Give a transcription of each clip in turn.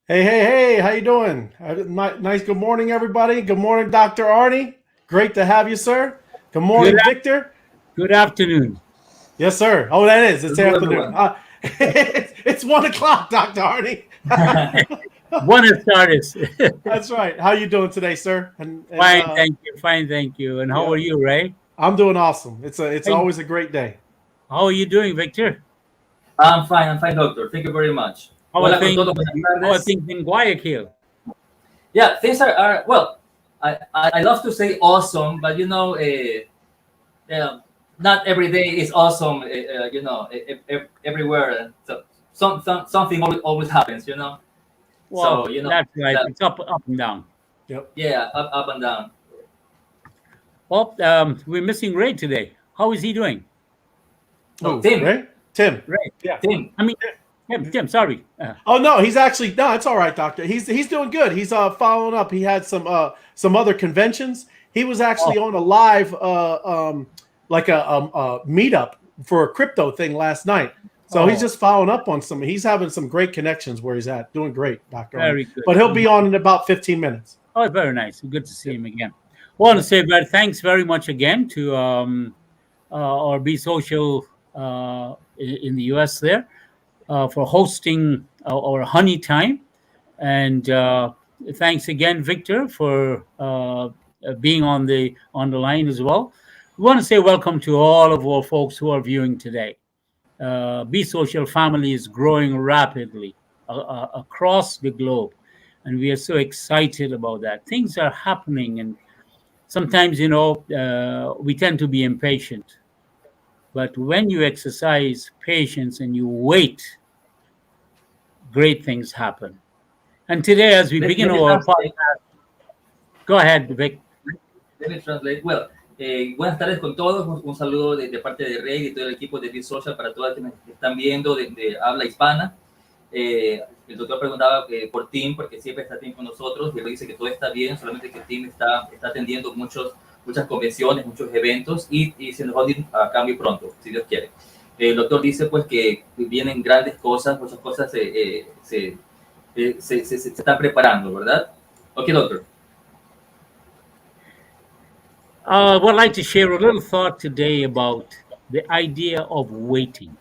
Hey, how you doing? Nice. Good morning, everybody. Good morning, Dr. Arnie. Great to have you, sir. Good Good morning, Victor. good afternoon. Yes, sir. Oh, that is. It's Hello, afternoon. everyone. It's 1 o'clock, Dr. Arnie. Buenas tardes. That's right. How you doing today, sir? And Fine, thank you. Fine, thank you. And how yeah, are you, Ray? I'm doing awesome. It's Hey, always a great day. how are you doing, Victor? I'm fine, doctor. Thank you very much. How are Hola con things? todos, buenas How are tardes. things in Guayaquil? Yeah, things are well. I love to say awesome, but not every day is awesome. Everywhere. So something always happens. So Well, that's right. that It's up and down. Yep. yeah, up and down. Well, we're missing Ray today. How is he doing? No, Who? Tim, Ray? Tim. Ray. Yeah. Tim. I mean, Tim. Sorry. Oh no, he's actually no. It's all right, doctor. He's doing good. He's following up. He had some other conventions. He was Oh, actually on a live like a meetup for a crypto thing last night. So he's oh, just following up on some. He's having some great connections where he's at. Doing great, Doctor Arnie. very good. But he'll be on in about 15 minutes. Oh, very nice. Good to see Yep. him again. Want to Yep. say very thanks very much again to our Be Social in the US there. For hosting our honey time. And thanks again, Victor, for being on the line as well. We want to say welcome to all of our folks who are viewing today. Be Social family is growing rapidly across the globe, and we are so excited about that. Things are happening, and sometimes, we tend to be impatient. But when you exercise patience and you wait, great things happen. And today, as we begin Let me our translate. podcast, go ahead, Vic. Let me translate. Well, buenas tardes con todos. Un saludo de parte de Rey y todo el equipo de Bees.Social para todos quienes están viendo de habla hispana. El doctor preguntaba por Tim, porque siempre está Tim con nosotros, y él dice que todo está bien, solamente que Tim está atendiendo muchas convenciones, muchos eventos, y se nos va a ir a cambio pronto, si Dios quiere. El doctor dice pues que vienen grandes cosas, muchas cosas se están preparando, ¿verdad? Ok, doctor. I would like to share a little thought today about the idea of waiting.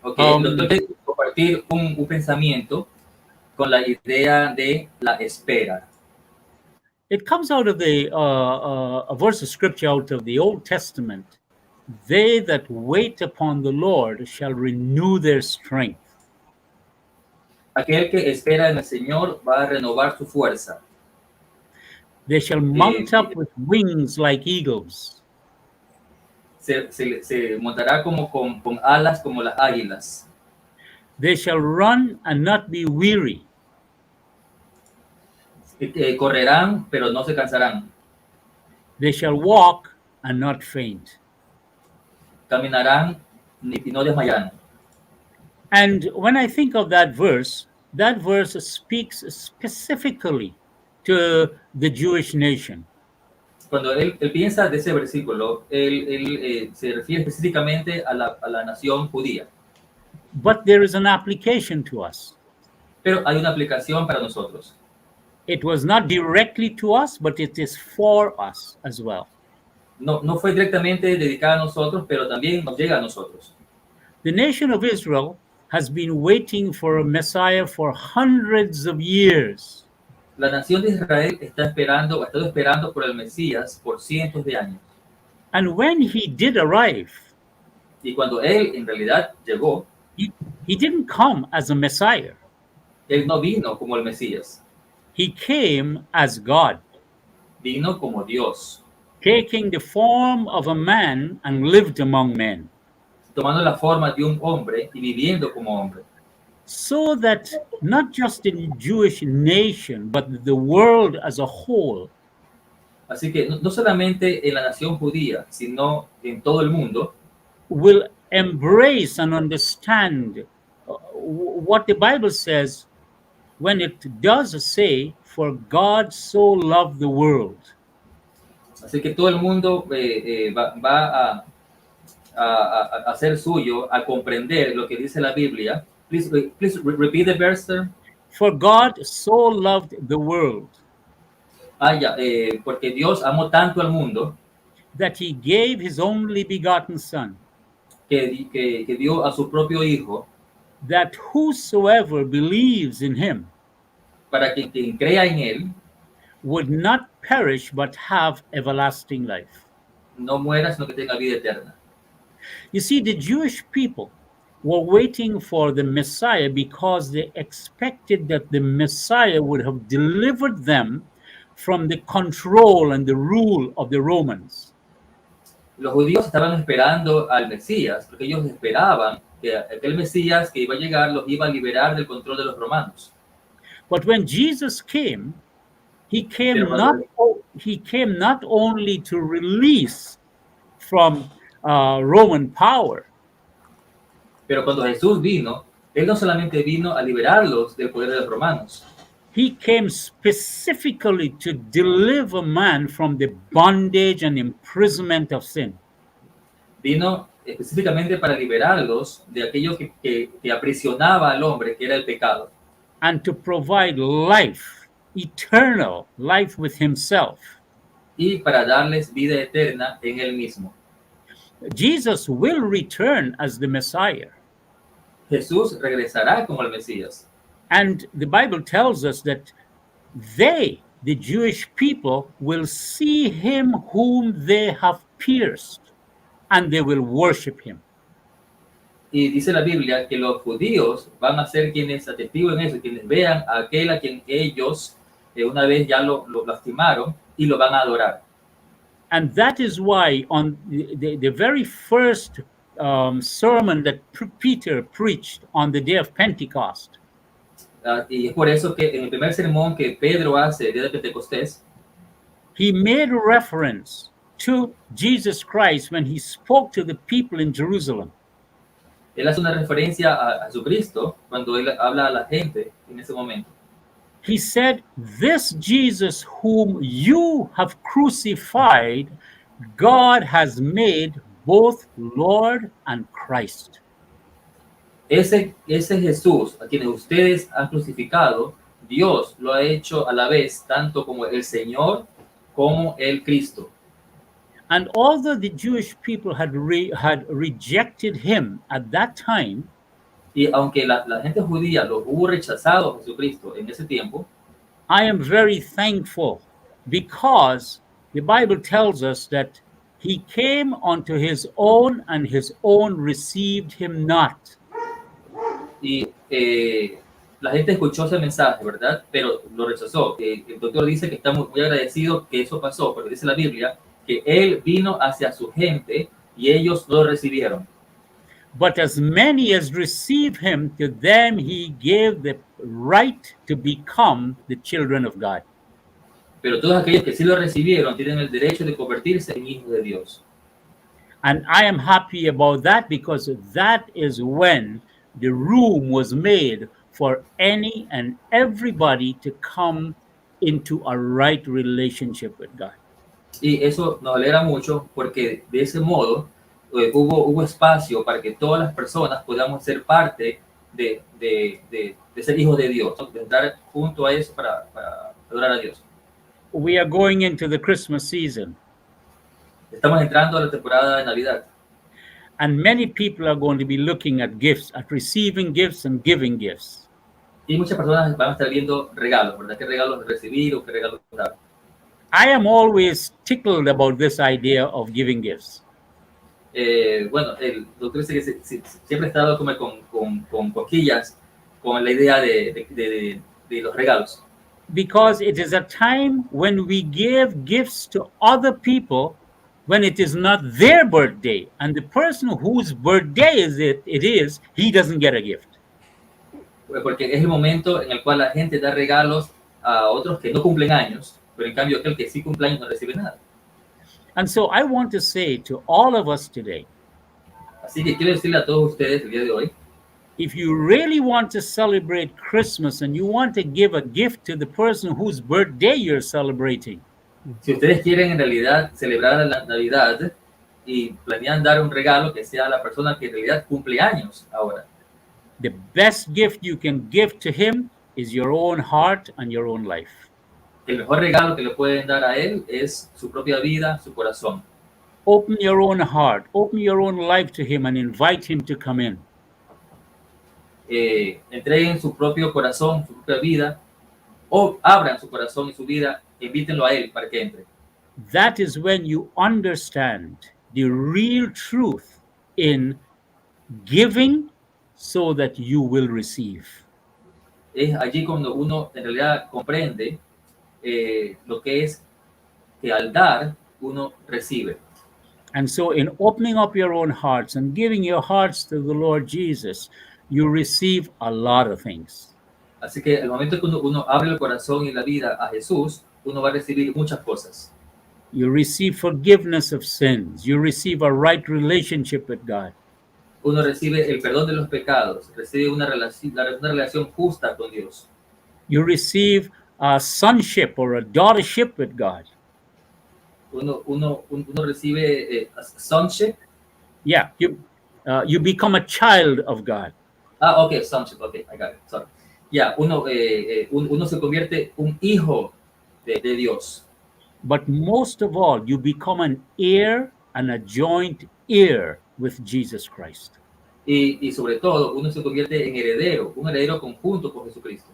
Ok, el doctor Um, quiere compartir un pensamiento con la idea de la espera. it comes out of a verse of scripture out of the Old Testament. They that wait upon the Lord shall renew their strength. Aquel que espera en el Señor va a renovar su fuerza. They shall mount up with wings like eagles. Se montará como con alas como las águilas. They shall run and not be weary. Correrán, pero no se cansarán. They shall walk and not faint. Caminarán y no desmayarán. And when I think of that verse speaks specifically to the Jewish nation. Cuando él piensa de ese versículo, él se refiere específicamente a la nación judía. But there is an application to us. Pero hay una aplicación para nosotros. It was not directly to us, but it is for us as well. No fue directamente dedicada a nosotros, pero también nos llega a nosotros. The nation of Israel has been waiting for a Messiah for hundreds of years. La nación de Israel ha estado esperando por el Mesías por cientos de años. And when he did arrive, Y cuando él en realidad llegó, he didn't come as a Messiah. él no vino como el Mesías, He came as God, vino como Dios, taking the form of a man and lived among men, tomando la forma de un hombre y viviendo como hombre. so that not just in Jewish nation, but the world as a whole Así que no solamente en la nación judía, sino en todo el mundo, will embrace and understand what the Bible says when it does say, "For God so loved the world." así que todo el mundo va a hacer suyo, a comprender lo que dice la Biblia. Please repeat the verse, sir. For God so loved the world Porque Dios amó tanto al mundo that he gave his only begotten Son, que dio a su propio Hijo that whosoever believes in him para que quien crea en Él would not perish but have everlasting life. no muera, sino que tenga vida eterna. You see, the Jewish people were waiting for the Messiah because they expected that the Messiah would have delivered them from the control and the rule of the Romans. Los judíos estaban esperando al Mesías, porque ellos esperaban que aquel Mesías que iba a llegar los iba a liberar del control de los romanos. But when Jesus came, he came Pero not only to release from Roman power, Pero cuando Jesús vino, Él no solamente vino a liberarlos del poder de los romanos, he came specifically to deliver man from the bondage and imprisonment of sin. vino específicamente para liberarlos de aquello que aprisionaba al hombre, que era el pecado, And to provide life, eternal life with himself. y para darles vida eterna en Él mismo. Jesus will return as the Messiah. Jesús regresará como el Mesías. And the Bible tells us that they, the Jewish people, will see him whom they have pierced, and they will worship him. Y dice la Biblia que los judíos van a ser quienes atestiguen eso, quienes vean a aquel a quien ellos una vez ya lo lastimaron y lo van a adorar. And that is why on the very first sermon that Peter preached on the day of Pentecost, Y es por eso que en el primer sermón que Pedro hace el día de Pentecostés, he made reference to Jesus Christ when he spoke to the people in Jerusalem. él hace una referencia a Jesucristo cuando él habla a la gente en ese momento. He said, "This Jesus whom you have crucified, God has made both Lord and Christ." Ese Jesús a quienes ustedes han crucificado, Dios lo ha hecho a la vez tanto como el Señor como el Cristo. And although the Jewish people had rejected him at that time, Y aunque la gente judía lo hubo rechazado a Jesucristo en ese tiempo, I am very thankful because the Bible tells us that he came unto his own and his own received him not. y la gente escuchó ese mensaje, ¿verdad? Pero lo rechazó. El doctor dice que está muy agradecido que eso pasó, porque dice la Biblia que él vino hacia su gente y ellos lo recibieron. But as many as receive him, to them he gave the right to become the children of God. Pero todos aquellos que sí lo recibieron tienen el derecho de convertirse en hijos de Dios. And I am happy about that because that is when the room was made for any and everybody to come into a right relationship with God. Y eso nos alegra mucho porque de ese modo hubo espacio para que todas las personas podamos ser parte de ser hijos de Dios, de estar junto a eso para adorar a Dios. We are going into the Christmas season, Estamos entrando a la temporada de Navidad and many people are going to be looking at gifts, at receiving gifts and giving gifts. y muchas personas van a estar viendo regalos, ¿verdad? ¿Qué regalos recibir o qué regalos dar? I am always tickled about this idea of giving gifts. Bueno, el doctor dice que siempre ha estado como con cosquillas con la idea de los regalos. Because it is a time when we give gifts to other people when it is not their birthday, and the person whose birthday it is, he doesn't get a gift. Porque es el momento en el cual la gente da regalos a otros que no cumplen años, pero en cambio aquel que sí cumple años no recibe nada. And so I want to say to all of us today, Así que quiero decirle a todos ustedes el día de hoy, if you really want to celebrate Christmas and you want to give a gift to the person whose birthday you're celebrating, si ustedes quieren en realidad celebrar la Navidad y planean dar un regalo que sea a la persona que en realidad cumple años ahora, the best gift you can give to him is your own heart and your own life. El mejor regalo que le pueden dar a Él es su propia vida, su corazón. Open your own heart, open your own life to Him, and invite Him to come in. Entreguen su propio corazón, su propia vida, o abran su corazón y su vida, invítenlo a Él para que entre. That is when you understand the real truth in giving so that you will receive. Es allí cuando uno en realidad comprende lo que es que al dar uno recibe. And so, in opening up your own hearts and giving your hearts to the Lord Jesus, you receive a lot of things. Así que el momento que uno abre el corazón y la vida a Jesús, uno va a recibir muchas cosas. You receive forgiveness of sins. You receive a right relationship with God. Uno recibe el perdón de los pecados, recibe una relación justa con Dios. You receive a sonship or a daughtership with God. Uno recibe sonship. Yeah, you become a child of God. Okay, sonship, okay, I got it, sorry. Ya, uno se convierte un hijo de Dios. But most of all, you become an heir and a joint heir with Jesus Christ. Y sobre todo, uno se convierte en heredero, un heredero conjunto con Jesucristo.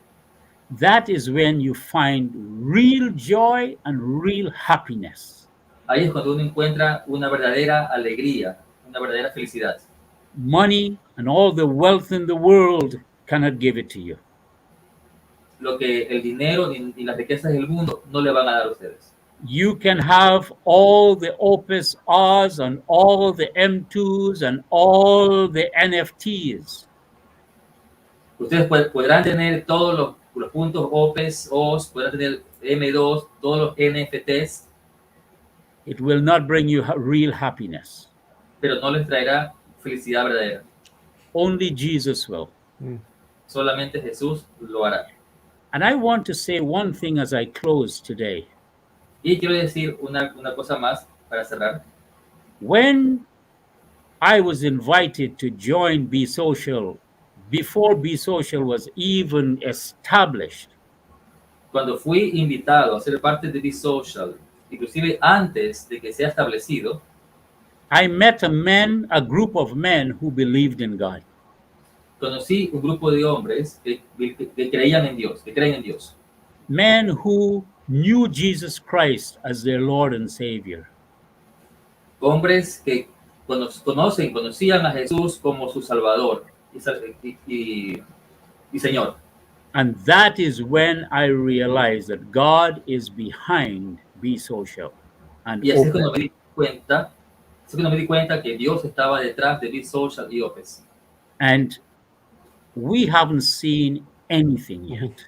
That is when you find real joy and real happiness. Ahí es cuando uno encuentra una verdadera alegría, una verdadera felicidad. Money and all the wealth in the world cannot give it to you. Lo que el dinero y las riquezas del mundo no le van a dar a ustedes. You can have all the Opus Rs and all the M2s and all the NFTs. Ustedes podrán tener todos los puntos OPES, OS, podrán tener M2, todos los NFTs, It will not bring you real happiness. pero no les traerá felicidad verdadera. Only Jesus will. Solamente Jesús lo hará. And I want to say one thing as I close today. Y quiero decir una cosa más para cerrar. When I was invited to join Be.Social, before Be.Social was even established, Cuando fui invitado a ser parte de Bees.Social, inclusive antes de que sea establecido, I met a group of men who believed in God. conocí un grupo de hombres que creían en Dios, que creen en Dios. Men who knew Jesus Christ as their Lord and Savior. Hombres que conocían a Jesús como su Salvador y Señor. And that is when I realized that God is behind Be.Social. And Y así es cuando me di cuenta que Dios estaba detrás de Bees.Social y Opes. And we haven't seen anything yet.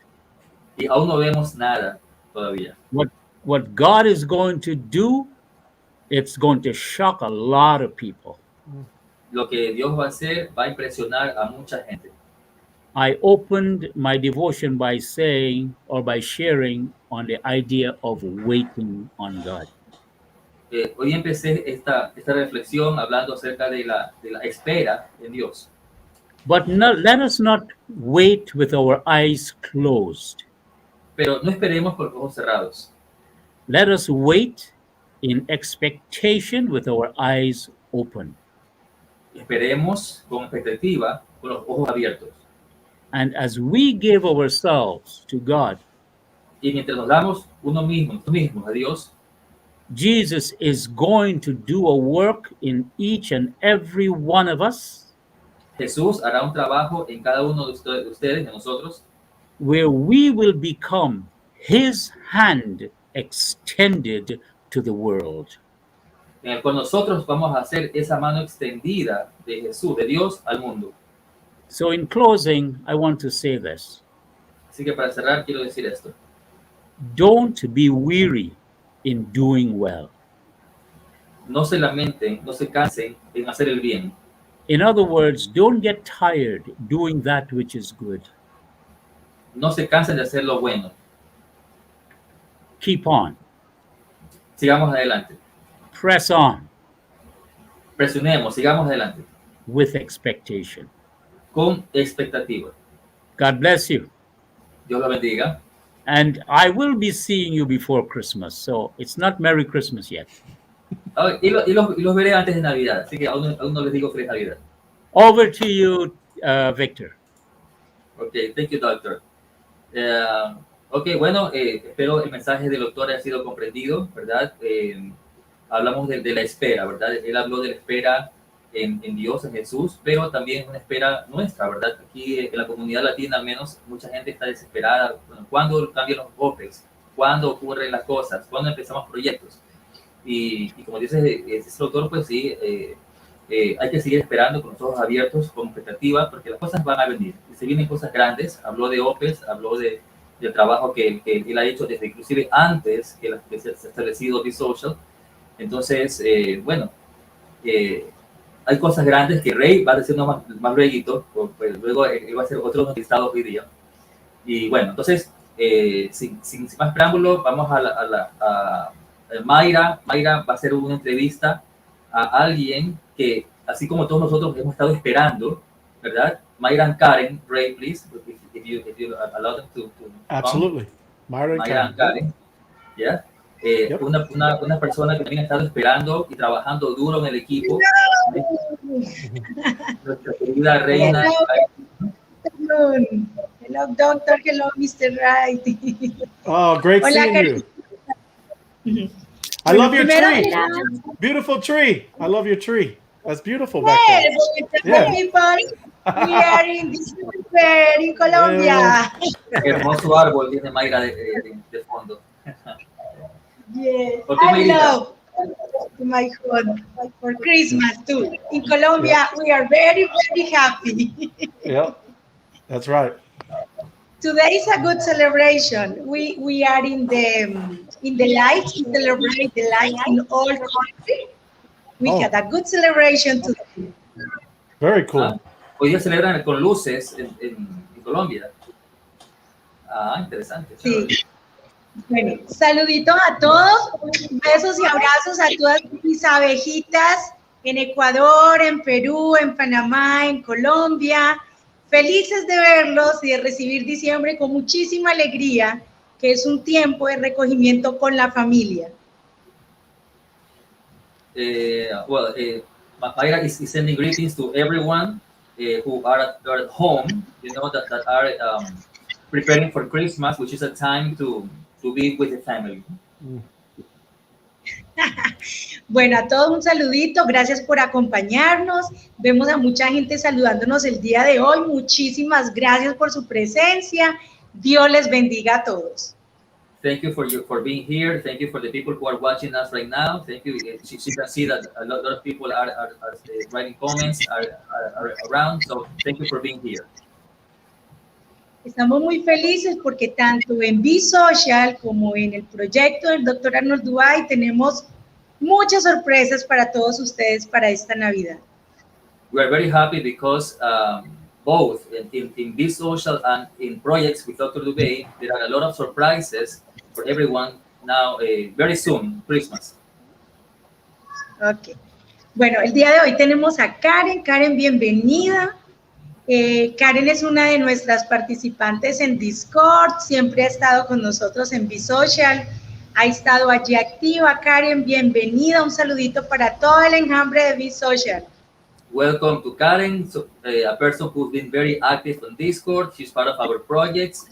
Y aún no vemos nada todavía. What God is going to do, it's going to shock a lot of people. Lo que Dios va a hacer va a impresionar a mucha gente. I opened my devotion by saying or by sharing on the idea of waiting on God. Hoy empecé esta reflexión hablando acerca de la espera en Dios. But let us not wait with our eyes closed. Pero no esperemos con los ojos cerrados. Let us wait in expectation with our eyes open. Esperemos con expectativa, con los ojos abiertos. And as we give ourselves to God, Y mientras nos damos nosotros mismos a Dios, Jesus is going to do a work in each and every one of us, Jesús hará un trabajo en cada uno de ustedes, de nosotros, where we will become his hand extended to the world. en el cual nosotros vamos a hacer esa mano extendida de Jesús, de Dios al mundo. So in closing, I want to say this. Así que para cerrar quiero decir esto. Don't be weary in doing well. No se lamenten, no se cansen en hacer el bien. In other words, don't get tired doing that which is good. No se cansen de hacer lo bueno. Keep on. Sigamos adelante. Press on Presionemos, sigamos adelante. with expectation. Con expectativa. God bless you. Dios lo bendiga. And I will be seeing you before Christmas, so it's not Merry Christmas yet. Y los veré antes de Navidad, así que aún no les digo feliz Navidad. Over to you, Victor. Ok, thank you, doctor. Ok, bueno, espero el mensaje del doctor haya sido comprendido, ¿verdad? Hablamos de la espera, ¿verdad? Él habló de la espera en Dios, en Jesús, pero también es una espera nuestra, ¿verdad? Aquí en la comunidad latina, al menos, mucha gente está desesperada. Bueno, ¿cuándo cambian los golpes? ¿Cuándo ocurren las cosas? ¿Cuándo empezamos proyectos? Y como dice ese doctor, pues sí, hay que seguir esperando con los ojos abiertos, con expectativa, porque las cosas van a venir. Y se vienen cosas grandes. Habló de OPEs, habló del trabajo que él ha hecho desde inclusive antes que se ha establecido BeesSocial. Entonces, bueno, hay cosas grandes que Rey va a decir más luego, pues luego él va a hacer otros listados hoy día. Y bueno, entonces, sin más preámbulo, vamos a Mayra. Mayra va a hacer una entrevista a alguien que, así como todos nosotros hemos estado esperando, ¿verdad? Mayra and Karen, Ray, please, if you allow them to Absolutely. Myra and Karen, ¿ya? Yep. Una persona que también ha estado esperando y trabajando duro en el equipo. Nuestra querida reina. Hello, doctor. Hello, Mr. Wright. Oh, great Hola, seeing you. I love your tree. Beautiful tree. I love your tree. That's beautiful back there. Yeah. We are in December in Colombia. Hermoso árbol tiene Mayra de fondo. Yes, Okay, I love my home for Christmas too. In Colombia, we are very, very happy. Yep, that's right. Today is a good celebration. We are in the lights to celebrate the lights in all countries. We had a good celebration today. Very cool. Hoy día celebran con luces en Colombia. Interesante. Sí. Bueno, saluditos a todos, besos y abrazos a todas mis abejitas en Ecuador, en Perú, en Panamá, en Colombia. Felices de verlos y de recibir diciembre con muchísima alegría, que es un tiempo de recogimiento con la familia. Mayra is sending greetings to everyone who are at home, you know, that are preparing for Christmas, which is a time to be with the family. Bueno, a todos un saludito, gracias por acompañarnos. Vemos a mucha gente saludándonos el día de hoy. Muchísimas gracias por su presencia. Dios les bendiga a todos. Thank you for being here. Thank you for the people who are watching us right now. Thank you. You can see that a lot of people are writing comments, are around. So thank you for being here. Estamos muy felices porque tanto en BeesSocial como en el proyecto del Dr. Arnold Dubai tenemos muchas sorpresas para todos ustedes para esta Navidad. We are very happy because both in BeesSocial and in projects with Dr. Dubai, there are a lot of surprises for everyone now, very soon, Christmas. Ok. Bueno, el día de hoy tenemos a Karen. Karen, bienvenida. Karen es una de nuestras participantes en Discord, siempre ha estado con nosotros en BeesSocial, ha estado allí activa. Karen, bienvenida, un saludito para todo el enjambre de BeesSocial. Welcome to Karen, a person who's been very active on Discord. She's part of our projects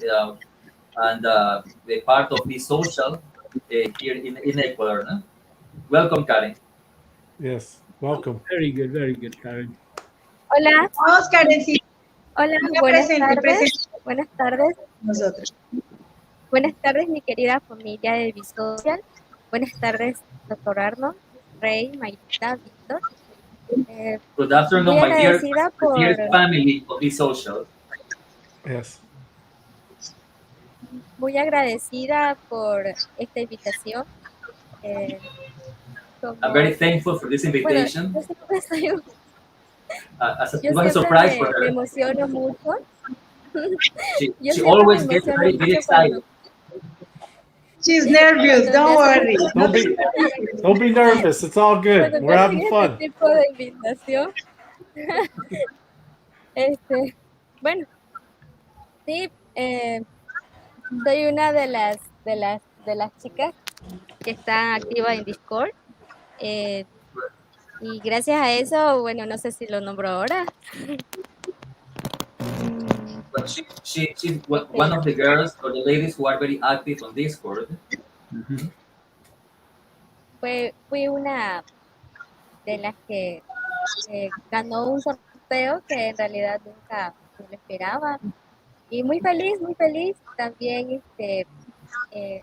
and the part of BeesSocial here in Ecuador. No? Welcome, Karen. Yes, welcome. Very good, Karen. Hola. Vamos, Karencita. Hola, buenas tardes. Nosotros. Buenas tardes, mi querida familia de BeesSocial. Buenas tardes, Dr. Arnold, Rey, Mayrita, Víctor. Good afternoon, my dear family of BeesSocial. Yes. Muy agradecida por esta invitación. I'm very thankful for this invitation. Bueno, yo siempre it was a surprise for her. Me emociono mucho. She always gets very excited. She's nervous, don't worry. Don't be nervous, it's all good. We're having fun. Este tipo de invitación. Bueno, sí, soy una de las chicas que está activa en Discord. Y gracias a eso, bueno, no sé si lo nombro ahora. But she's Este, one of the girls or the ladies who are very active on Discord. fui una de las que ganó un sorteo que en realidad nunca me lo esperaba. Y muy feliz también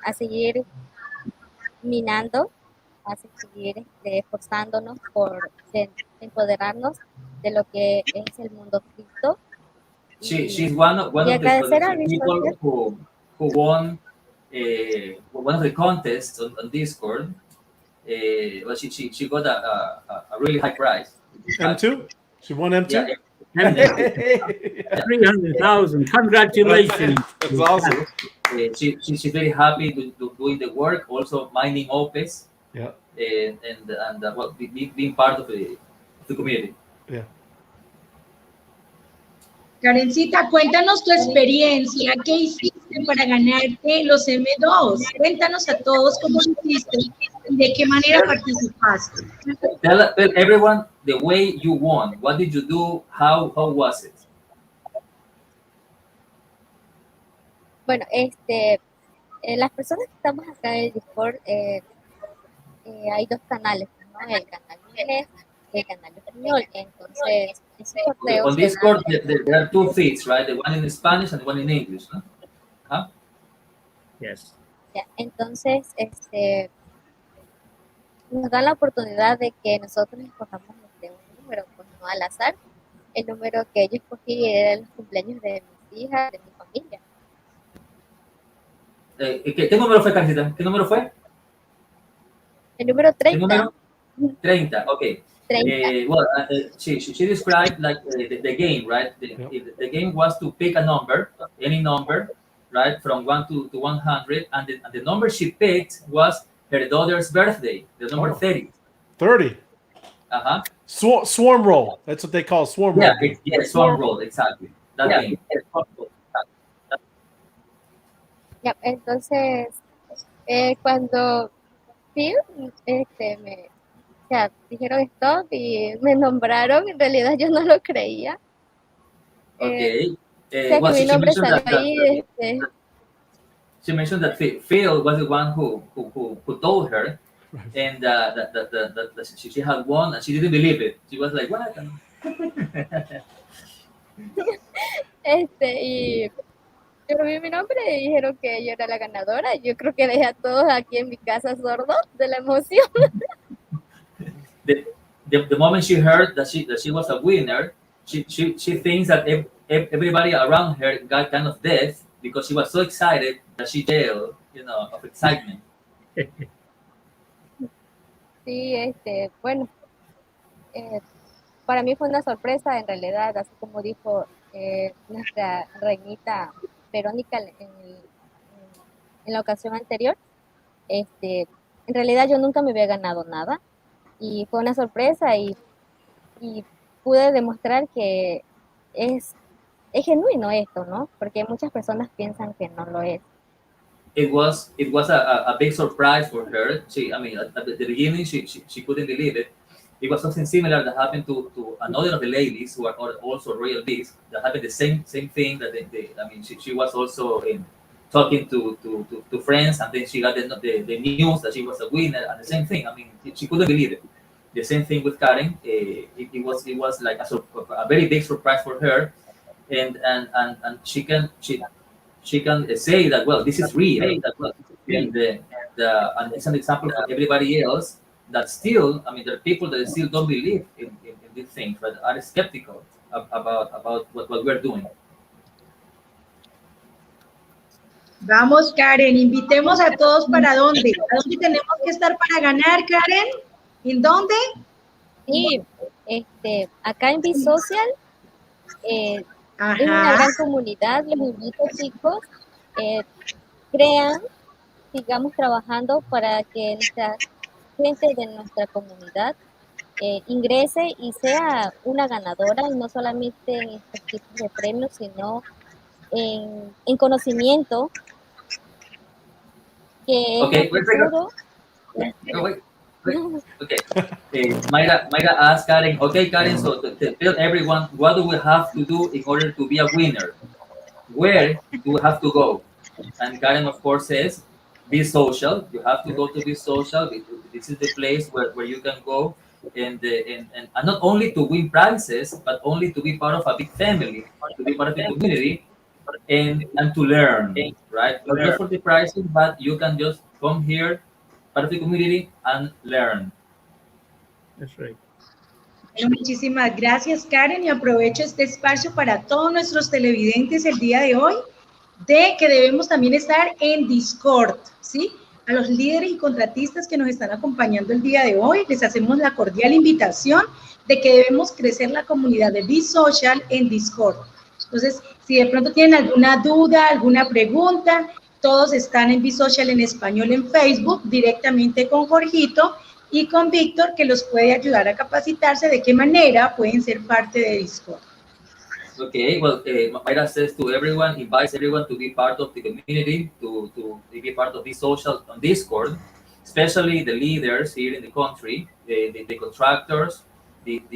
a seguir minando, a seguir esforzándonos por empoderarnos de lo que es el mundo cripto. She's one Y of agradecer a the people BeesSocial. who won one of the contests on Discord. Well, she got a really high prize. M2? She won M2? Yeah, And 300,000. Congratulations. That's awesome. she's very happy doing the work, also mining opes, Yeah. and well, being part of the community. Yeah. Karencita, cuéntanos tu experiencia, ¿qué hiciste para ganarte los M2? Cuéntanos a todos cómo lo hiciste y de qué manera participaste. Tell everyone the way you won. What did you do? How was it? Bueno, las personas que estamos acá en el Discord, hay dos canales, ¿no? El canal inglés y el canal español. Entonces, ese sorteo On se Discord, da there are two feeds, right? The one in Spanish and the one in English, no? Huh? Yes. ya. Entonces, nos da la oportunidad de que nosotros escojamos un número, pues no al azar. El número que yo escogí era el cumpleaños de mis hijas, de mi familia. ¿Qué número fue, Carlita? ¿Qué número fue? El número ¿Qué 30. número? 30, okay. 30. Well, she described like the game, right? The game was to pick a number, any number, right, from 1 to 100, and the number she picked was her daughter's birthday, the number 30. 30. Uh-huh. Swarm roll. That's what they call swarm roll. Yeah, swarm roll, exactly. That game. Ya, entonces, cuando sí, o sea, dijeron stop y me nombraron, en realidad yo no lo creía. Okay. O sea, Well, que mi she nombre mentioned salió that ahí, she mentioned that Phil was the one who told her, and that she had won, and she didn't believe it. She was like, "What?" y yo vi mi nombre y dijeron que yo era la ganadora. Yo creo que dejé a todos aquí en mi casa sordos de la emoción. The moment she heard that she was a winner, she thinks that everybody around her got kind of deaf because she was so excited that she yelled, of excitement. Sí, bueno, para mí fue una sorpresa en realidad, así como dijo nuestra reinita Verónica en la ocasión anterior. En realidad yo nunca me había ganado nada y fue una sorpresa y pude demostrar que es genuino esto, ¿no? Porque muchas personas piensan que no lo es. It was a big surprise for her. I mean, at the beginning, she couldn't believe it. It was something similar that happened to another of the ladies who are also royal bees. That happened the same thing that I mean, she was also talking to friends, and then she got the news that she was a winner, and the same thing. I mean, she couldn't believe it. The same thing with Karen. It was like a very big surprise for her, and she can say that, well, this is real, and it's an example for everybody else that still, I mean, there are people that still don't believe in these things, but are skeptical about what we're doing. Vamos, Karen, invitemos a todos para dónde. ¿A dónde tenemos que estar para ganar, Karen? ¿En dónde? Sí, acá en BeesSocial es una Ajá. gran comunidad. Les invito, chicos, crean, sigamos trabajando para que nuestra gente de nuestra comunidad ingrese y sea una ganadora, y no solamente en estos tipos de premios, sino en conocimiento que Okay, es el futuro. no, wait. Okay. Mayra asked Karen, okay, Karen, so tell everyone, what do we have to do in order to be a winner? Where do we have to go? And Karen, of course, says, Be Social. You have to go to Be Social. This is the place where you can go and not only to win prizes, but only to be part of a big family, to be part of a community, and to learn, right? Not just for the prizes, but you can just come here, part of the community, and learn. That's right. Bueno, muchísimas gracias, Karen, y aprovecho este espacio para todos nuestros televidentes el día de hoy, de que debemos también estar en Discord, ¿sí? A los líderes y contratistas que nos están acompañando el día de hoy, les hacemos la cordial invitación de que debemos crecer la comunidad de BeesSocial en Discord. Entonces, si de pronto tienen alguna duda, alguna pregunta, todos están en BeesSocial en español en Facebook, directamente con Jorgito y con Víctor, que los puede ayudar a capacitarse de qué manera pueden ser parte de Discord. Okay, well, Mayra says to everyone, invites everyone to be part of the community, to be part of BeesSocial on Discord, especially the leaders here in the country, the contractors, the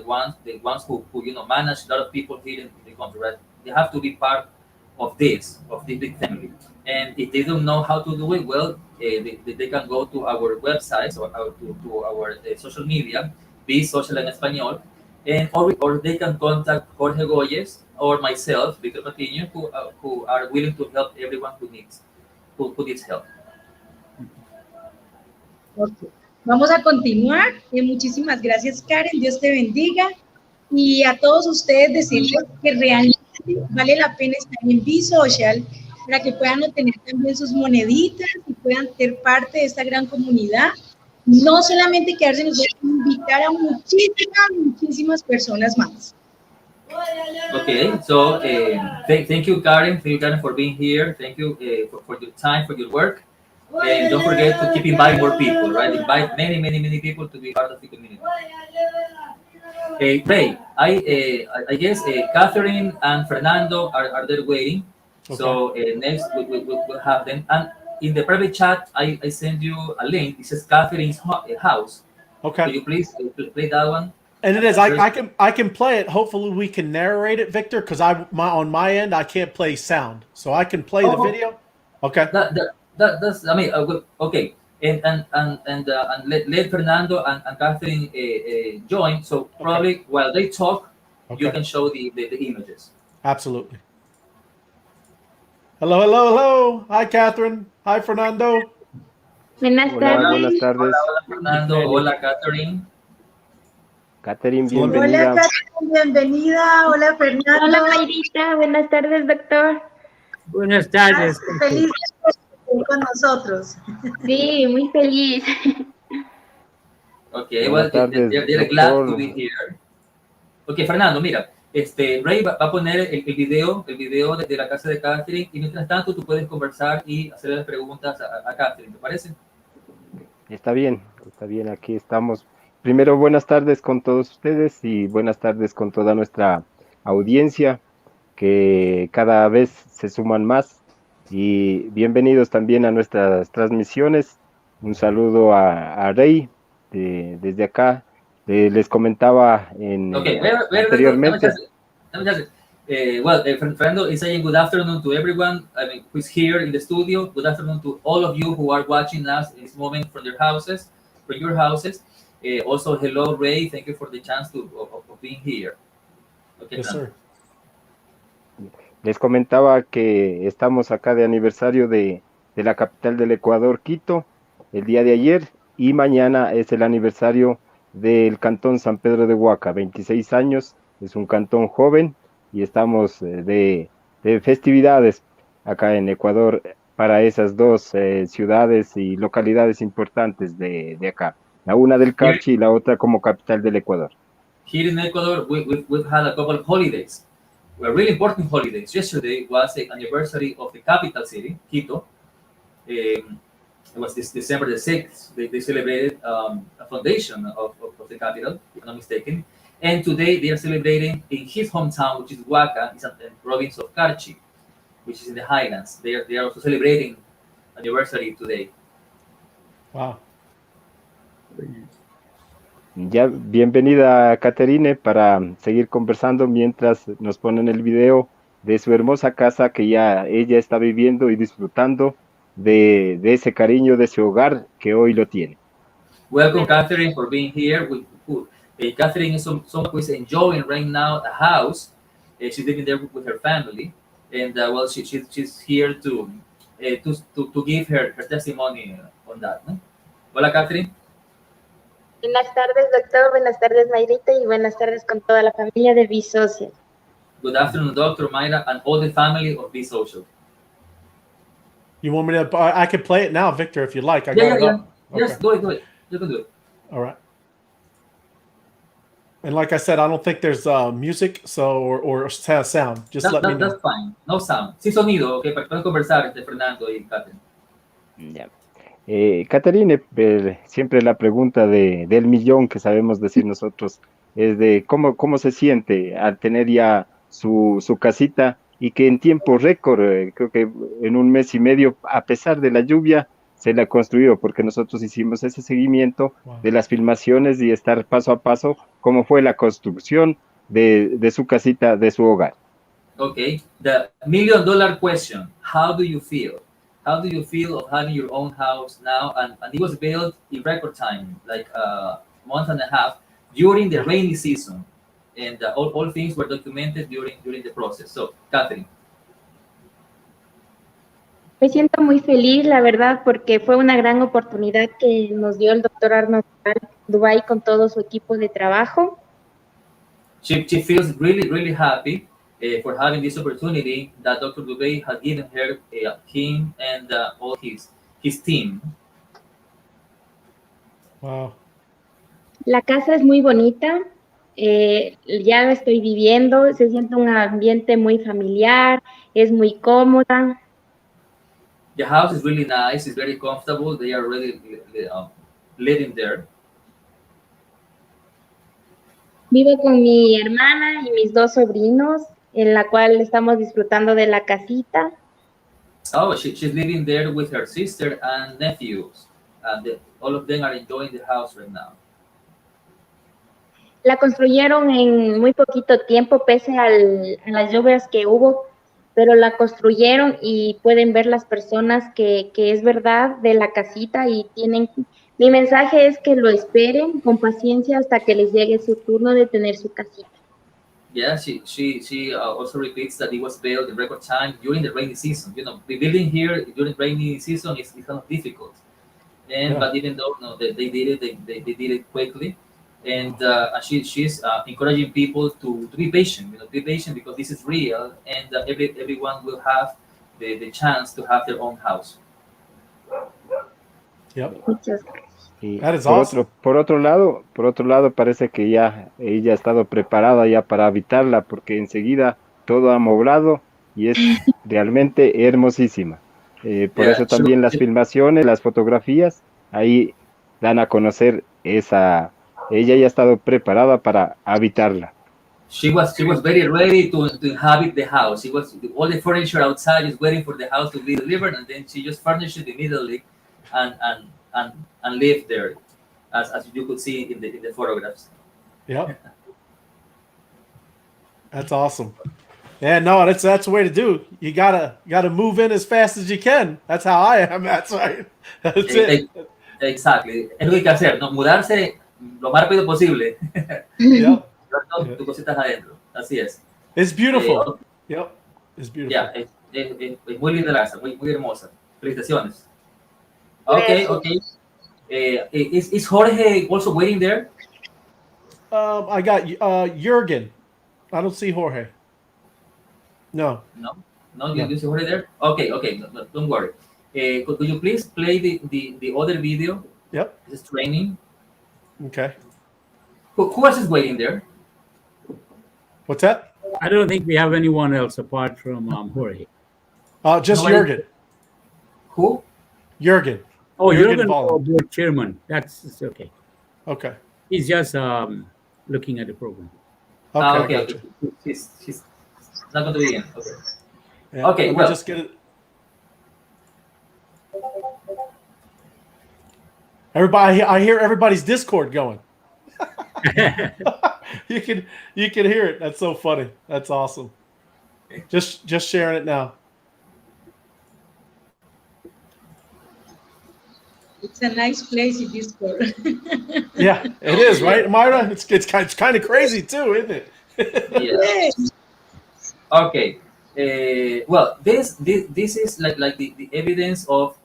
ones who manage a lot of people here in the country, right? They have to be part of this big family. And if they don't know how to do it, well, they can go to our websites or to our social media, BeesSocial en español, and or they can contact Jorge Goyes or myself, Victor Patiño, who are willing to help everyone who needs help. Okay. Vamos a continuar. Muchísimas gracias, Karen. Dios te bendiga. Y a todos ustedes decirles que realmente vale la pena estar en BeesSocial para que puedan obtener también sus moneditas y puedan ser parte de esta gran comunidad. No solamente quedarse nosotros, invitar a muchísimas personas más. Okay, so thank you, Karen. Thank you, Karen, for being here. Thank you for your time, for your work. And don't forget to keep inviting more people, right? Invite many people to be part of the community. Ray, I guess Catherine and Fernando are there waiting. Okay. So next we'll have them. And in the private chat, I send you a link. It says Catherine's house. Okay. Can you please play that one? And it is. I can play it. Hopefully we can narrate it, Victor, because on my end I can't play sound, so I can play the video. Okay. That's. I mean, okay. And let Fernando and Catherine join. So probably while they talk, you can show the images. Absolutely. Hello. Hi, Catherine. Hi, Fernando. Buenas tardes. Buenas tardes. Hola, Fernando. Hola, Catherine. Catherine, bienvenida. Hola, Catherine, bienvenida. Hola, Fernando. Hola, Mayrita. Buenas tardes, doctor. Buenas tardes. Feliz de estar con nosotros. Sí, muy feliz. Okay, well, they're glad to be here. Okay, Fernando, mira, Ray va a poner el video de la casa de Catherine, y mientras tanto tú puedes conversar y hacerle las preguntas a Catherine, ¿te parece? Está bien, aquí estamos. Primero, buenas tardes con todos ustedes y buenas tardes con toda nuestra audiencia, que cada vez se suman más, y bienvenidos también a nuestras transmisiones. Un saludo a Ray desde acá. Les comentaba anteriormente. Fernando is saying good afternoon to everyone. I mean, who's here in the studio. Good afternoon to all of you who are watching us in this moment from your houses. Also, hello, Ray. Thank you for the chance of being here. Okay, yes, sir. Les comentaba que estamos acá de aniversario de la capital del Ecuador, Quito, el día de ayer, y mañana es el aniversario del cantón San Pedro de Huaca, 26 años, es un cantón joven, y estamos de festividades acá en Ecuador para esas dos ciudades y localidades importantes de acá, la una del Carchi y la otra como capital del Ecuador. Here in Ecuador, we've had a couple of holidays, really important holidays. Yesterday was the anniversary of the capital city, Quito. It was this December the 6th. They celebrated a foundation of the capital, if I'm not mistaken. And today they are celebrating in his hometown, which is Huaca, it's in the province of Carchi, which is in the highlands. They are also celebrating anniversary today. Wow. Ya, bienvenida, Caterine, para seguir conversando mientras nos ponen el video de su hermosa casa que ya ella está viviendo y disfrutando de ese cariño de su hogar que hoy lo tiene. Welcome, Catherine, for being here. Catherine is someone who is enjoying right now a house. She's living there with her family, and well, she's here to give her testimony on that. No? Hola, Catherine. Buenas tardes, doctor. Buenas tardes, Mayrita. Y buenas tardes con toda la familia de Bees.Social. Good afternoon, Dr. Mayra, and all the family of Bees.Social. You want me to? I can play it now, Victor, if you like. I got Yeah. it up. Yes, Okay. do it. You can do it. All right. And like I said, I don't think there's music, so or sound. Just let me know. That's fine. No sound. Sin sonido, okay, para poder conversar entre Fernando y Catherine. Ya. Caterine, siempre la pregunta del millón que sabemos decir nosotros es de cómo se siente al tener ya su casita y que en tiempo récord, creo que en un mes y medio, a pesar de la lluvia, se la construyó, porque nosotros hicimos ese seguimiento de las filmaciones y estar paso a paso cómo fue la construcción de su casita, de su hogar. Okay, the $1 million question. How do you feel? How do you feel of having your own house now? And it was built in record time, like a month and a half, during the rainy season. And all things were documented during the process. So, Catherine. Me siento muy feliz, la verdad, porque fue una gran oportunidad que nos dio el doctor Arnie Dubái con todo su equipo de trabajo. She feels really happy for having this opportunity that Dr. Dubey has given her, him and all his team. Wow. La casa es muy bonita, ya la estoy viviendo, se siente un ambiente muy familiar, es muy cómoda. The house is really nice, it's very comfortable, they are really living there. Vivo con mi hermana y mis 2 sobrinos, en la cual estamos disfrutando de la casita. Oh, she's living there with her sister and nephews, and all of them are enjoying the house right now. La construyeron en muy poquito tiempo, pese a las lluvias que hubo, pero la construyeron y pueden ver las personas que es verdad de la casita y tienen... Mi mensaje es que lo esperen con paciencia hasta que les llegue su turno de tener su casita. Yeah, she also repeats that it was built in record time during the rainy season. You know, building here during rainy season is kind of difficult. And but even though they did it, they did it quickly. And she's encouraging people to be patient. You know, be patient because this is real, and everyone will have the chance to have their own house. Yep. Muchas gracias. Y That is awesome. por otro lado, parece que ya ella ha estado preparada ya para habitarla, porque enseguida todo amoblado y es realmente hermosísima. Por eso también las filmaciones, las fotografías, ahí dan a conocer ella ya ha estado preparada para habitarla. She was very ready to inhabit the house. All the furniture outside is waiting for the house to be delivered, and then she just furnished it immediately and lived there, as you could see in the photographs. Yep. That's awesome. Yeah, no, that's the way to do. You gotta move in as fast as you can. That's how I am. That's right. That's it. Exactly. Es lo que hay que hacer, ¿no? Mudarse lo más rápido posible. Yep. Tus cositas adentro. Así es. It's beautiful. Yep. It's beautiful. Yeah, es muy linda la casa, muy hermosa. Felicitaciones. Okay. Is Jorge also waiting there? I got Jürgen. I don't see Jorge. No. No, you see Jorge there? Okay, no, don't worry. Could you please play the other video? Yep. This training. Okay. Who else is waiting there? What's that? I don't think we have anyone else apart from Jorge. Just Nobody? Jürgen. Who? Jürgen. Oh, Jürgen Jürgen, board chairman. That's okay. Okay. He's just looking at the program. Okay. I Okay. got you. He's not going to be in. Okay. Yeah, Okay, let me well. just get it. Everybody, I hear everybody's Discord going. you can hear it. That's so funny. That's awesome. Just sharing it now. It's a nice place in Discord. Yeah, it is, right, Myra? It's kind of crazy too, isn't it? Yes. Okay. Well, this is like the evidence of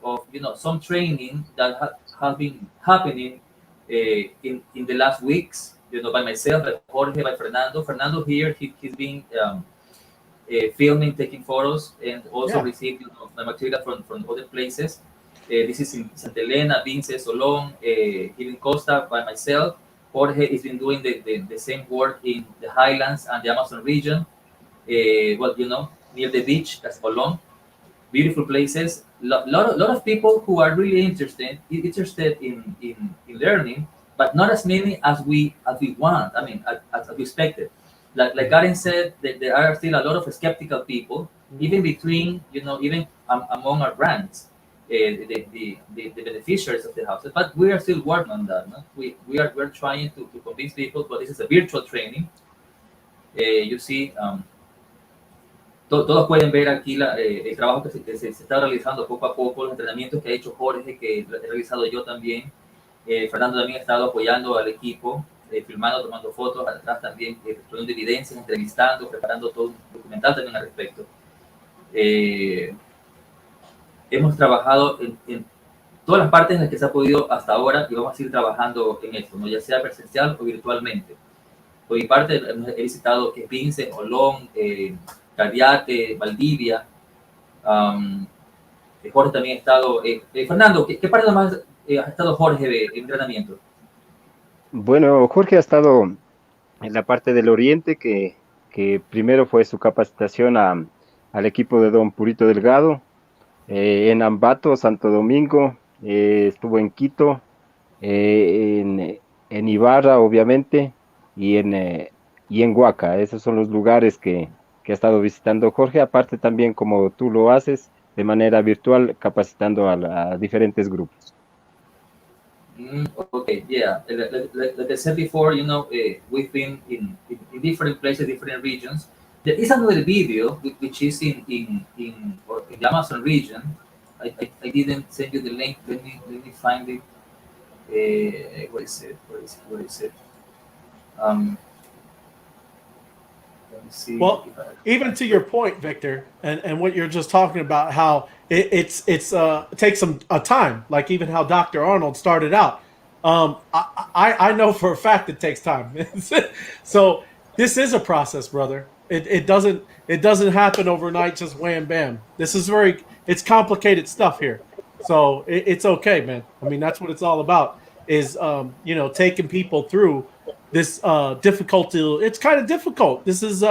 some training that have been happening in the last weeks. By myself, by Jorge, by Fernando. Fernando here, he's been filming, taking photos, and also received the material from other places. This is in Santa Elena, Bees.Social, here in Costa by myself. Jorge has been doing the same work in the Highlands and the Amazon region. Near the beach, that's Olón. Beautiful places. Lot of people who are really interested in learning, but not as many as we want. I mean, as we expected. Like Karen said, there are still a lot of skeptical people, even between even among our brands, the beneficiaries of the houses. But we are still working on that. No? We're trying to convince people. But this is a virtual training. You see. Todos pueden ver aquí el trabajo que se está realizando poco a poco, los entrenamientos que ha hecho Jorge, que he realizado yo también. Fernando también ha estado apoyando al equipo, filmando, tomando fotos, atrás también poniendo evidencias, entrevistando, preparando todo un documental también al respecto. Hemos trabajado en todas las partes en las que se ha podido hasta ahora y vamos a seguir trabajando en esto, ¿no? Ya sea presencial o virtualmente. Por mi parte, he visitado Pince, Olón, Cariate, Valdivia. Jorge también ha estado. Fernando, ¿qué parte más ha estado Jorge de entrenamiento? Bueno, Jorge ha estado en la parte del oriente, que primero fue su capacitación al equipo de Don Purito Delgado, en Ambato, Santo Domingo, estuvo en Quito, en Ibarra, obviamente, y en Huaca. Esos son los lugares que ha estado visitando Jorge, aparte también, como tú lo haces, de manera virtual, capacitando a diferentes grupos. Okay, yeah. Like I said before, we've been in different places, different regions. There is another video which is in the Amazon region. I didn't send you the link. Let me find it. Where is it? Well, even to your point, Victor, and what you're just talking about, how it takes some time, like even how Dr. Arnold started out. I know for a fact it takes time. So this is a process, brother. It doesn't happen overnight, just wham bam. This is it's complicated stuff here. So it's okay, man. I mean, that's what it's all about, is taking people through this difficulty. It's kind of difficult. This is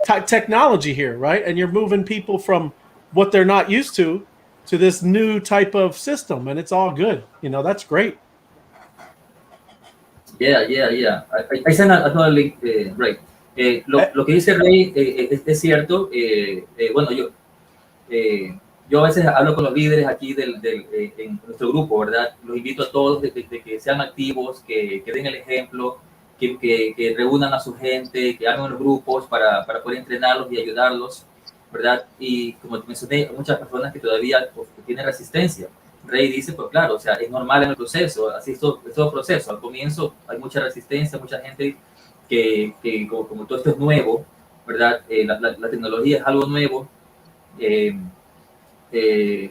technology here, right? And you're moving people from what they're not used to this new type of system, and it's all good. That's great. Yeah. I sent another link, Ray. Lo que dice Ray es cierto. Bueno, yo a veces hablo con los líderes aquí en nuestro grupo, ¿verdad? Los invito a todos de que sean activos, que den el ejemplo, que reúnan a su gente, que hagan los grupos para poder entrenarlos y ayudarlos, ¿verdad? Y como mencioné, hay muchas personas que todavía tienen resistencia. Rey dice, pues claro, o sea, es normal en el proceso, así es todo proceso. Al comienzo hay mucha resistencia, mucha gente que como todo esto es nuevo, ¿verdad? La tecnología es algo nuevo,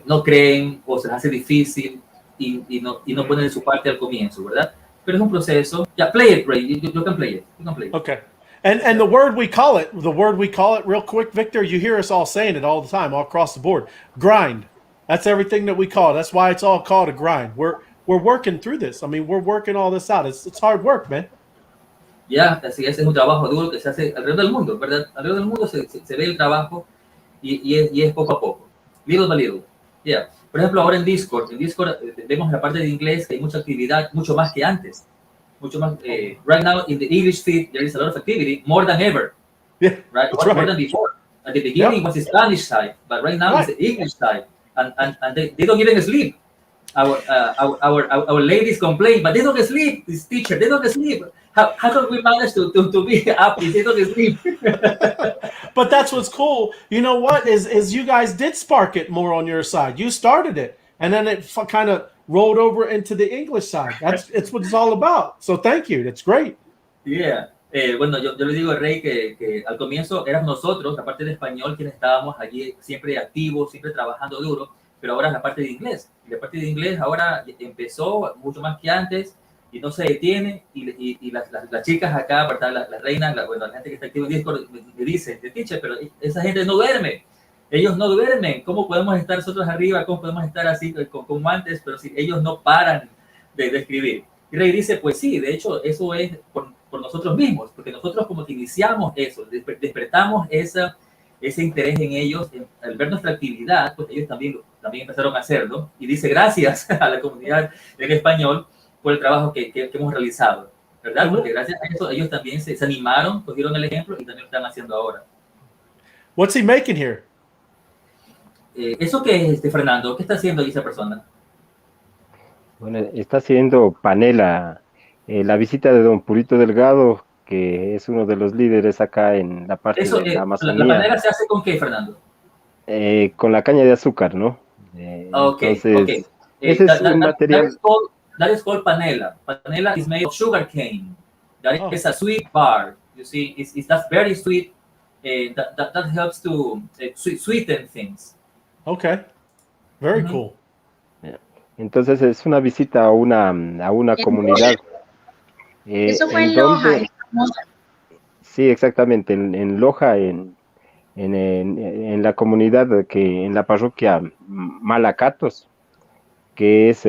no creen o se les hace difícil y no ponen su parte al comienzo, ¿verdad? Pero es un proceso. Yeah, play it, Ray. You can play it. You can play it. Okay. And the word we call it, real quick, Victor, you hear us all saying it all the time, all across the board. Grind. That's everything that we call it. That's why it's all called a grind. We're working through this. I mean, we're working all this out. It's hard work, man. Ya, así es un trabajo duro que se hace alrededor del mundo, ¿verdad? Alrededor del mundo se ve el trabajo y es poco a poco. Little by little. Yeah. Por ejemplo, ahora en Discord vemos la parte de inglés que hay mucha actividad, mucho más que antes. Mucho más. Right now, in the English feed, there is a lot of activity, more than ever. Yeah, right? More than before. At the beginning, it was the Spanish side, but right now it's the English side. And they don't even sleep. our ladies complain, but they don't sleep. This teacher, they don't sleep. How can we manage to be up if they don't sleep? But that's what's cool. You know what is you guys did spark it more on your side. You started it, and then it kind of rolled over into the English side. It's what it's all about. So thank you. That's great. Yeah. Bueno, yo le digo a Rey que al comienzo éramos nosotros, la parte de español, quienes estábamos allí siempre activos, siempre trabajando duro, pero ahora es la parte de inglés. Y la parte de inglés ahora empezó mucho más que antes y no se detiene. Y las chicas acá, ¿verdad? Las reinas, bueno, la gente que está activa en Discord me dicen, teacher, pero esa gente no duerme. Ellos no duermen. ¿Cómo podemos estar nosotros arriba? ¿Cómo podemos estar así como antes? Pero si ellos no paran de escribir. Y Rey dice, pues sí, de hecho, eso es por nosotros mismos, porque nosotros como que iniciamos eso, despertamos ese interés en ellos, al ver nuestra actividad, pues ellos también empezaron a hacerlo, y dice gracias a la comunidad en español por el trabajo que hemos realizado, ¿verdad? Porque gracias a eso ellos también se animaron, cogieron el ejemplo y también lo están haciendo ahora. What's he making here? ¿Eso qué es, Fernando? ¿Qué está haciendo ahí esa persona? Bueno, está haciendo panela. La visita de don Purito Delgado, que es uno de los líderes acá en la parte de la Amazonía. ¿La panela se hace con qué, Fernando? Con la caña de azúcar, ¿no? Entonces, ese es un material. That is called panela. Panela is made of sugar cane. That is a sweet bar. You see, that's very sweet. That helps to sweeten things. Okay, very cool. Entonces es una visita a una comunidad. Eso fue en Loja. Sí, exactamente, en Loja, en la comunidad en la parroquia Malacatos, que es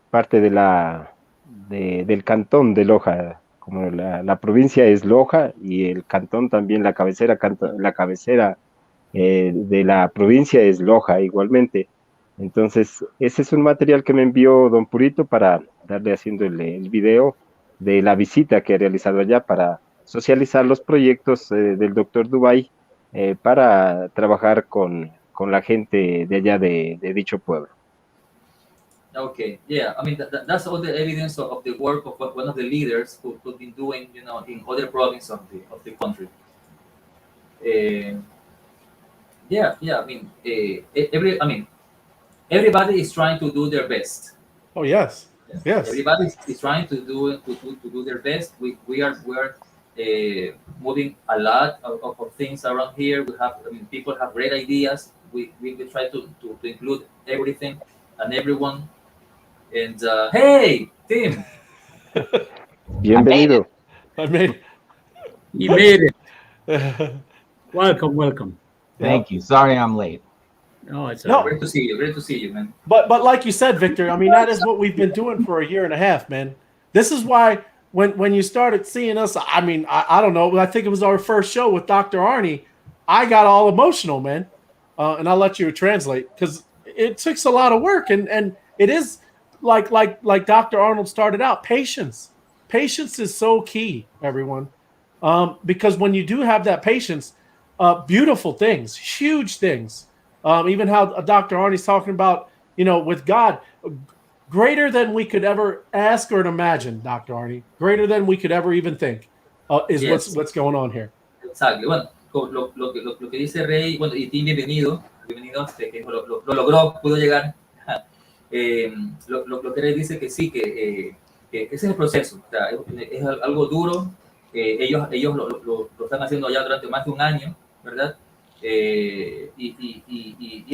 parte del cantón de Loja. Como la provincia es Loja y el cantón también, la cabecera de la provincia es Loja igualmente. Entonces, ese es un material que me envió don Purito para darle haciendo el video de la visita que he realizado allá para socializar los proyectos del doctor Dubay para trabajar con la gente de allá de dicho pueblo. Okay, yeah, I mean that's all the evidence of the work of one of the leaders who've been doing, in other provinces of the country. Yeah, I mean, everybody is trying to do their best. Oh yes. Yes. Everybody is trying to do their best. We are moving a lot of things around here. People have great ideas. We try to include everything and everyone. And hey, Tim. Bienvenido. I made You made it. Welcome. Thank you. Sorry I'm late. No, it's Great to see you, man. But like you said, Victor, I mean, that is what we've been doing for a year and a half, man. This is why when you started seeing us, I mean, I don't know, I think it was our first show with Dr. Arnie. I got all emotional, man. And I'll let you translate because it takes a lot of work. And it is like Dr. Arnold started out, patience. Patience is so key, everyone. Because when you do have that patience, beautiful things, huge things. Even how Dr. Arnie's talking about, with God, greater than we could ever ask or imagine, Dr. Arnie, greater than we could ever even think, is Yes. what's going on here. Exacto. Bueno, lo que dice Rey, bueno, y Tim, bienvenido, que lo logró, pudo llegar. Lo que Rey dice que sí, que ese es el proceso. O sea, es algo duro. Ellos lo están haciendo ya durante más de un año, ¿verdad? Y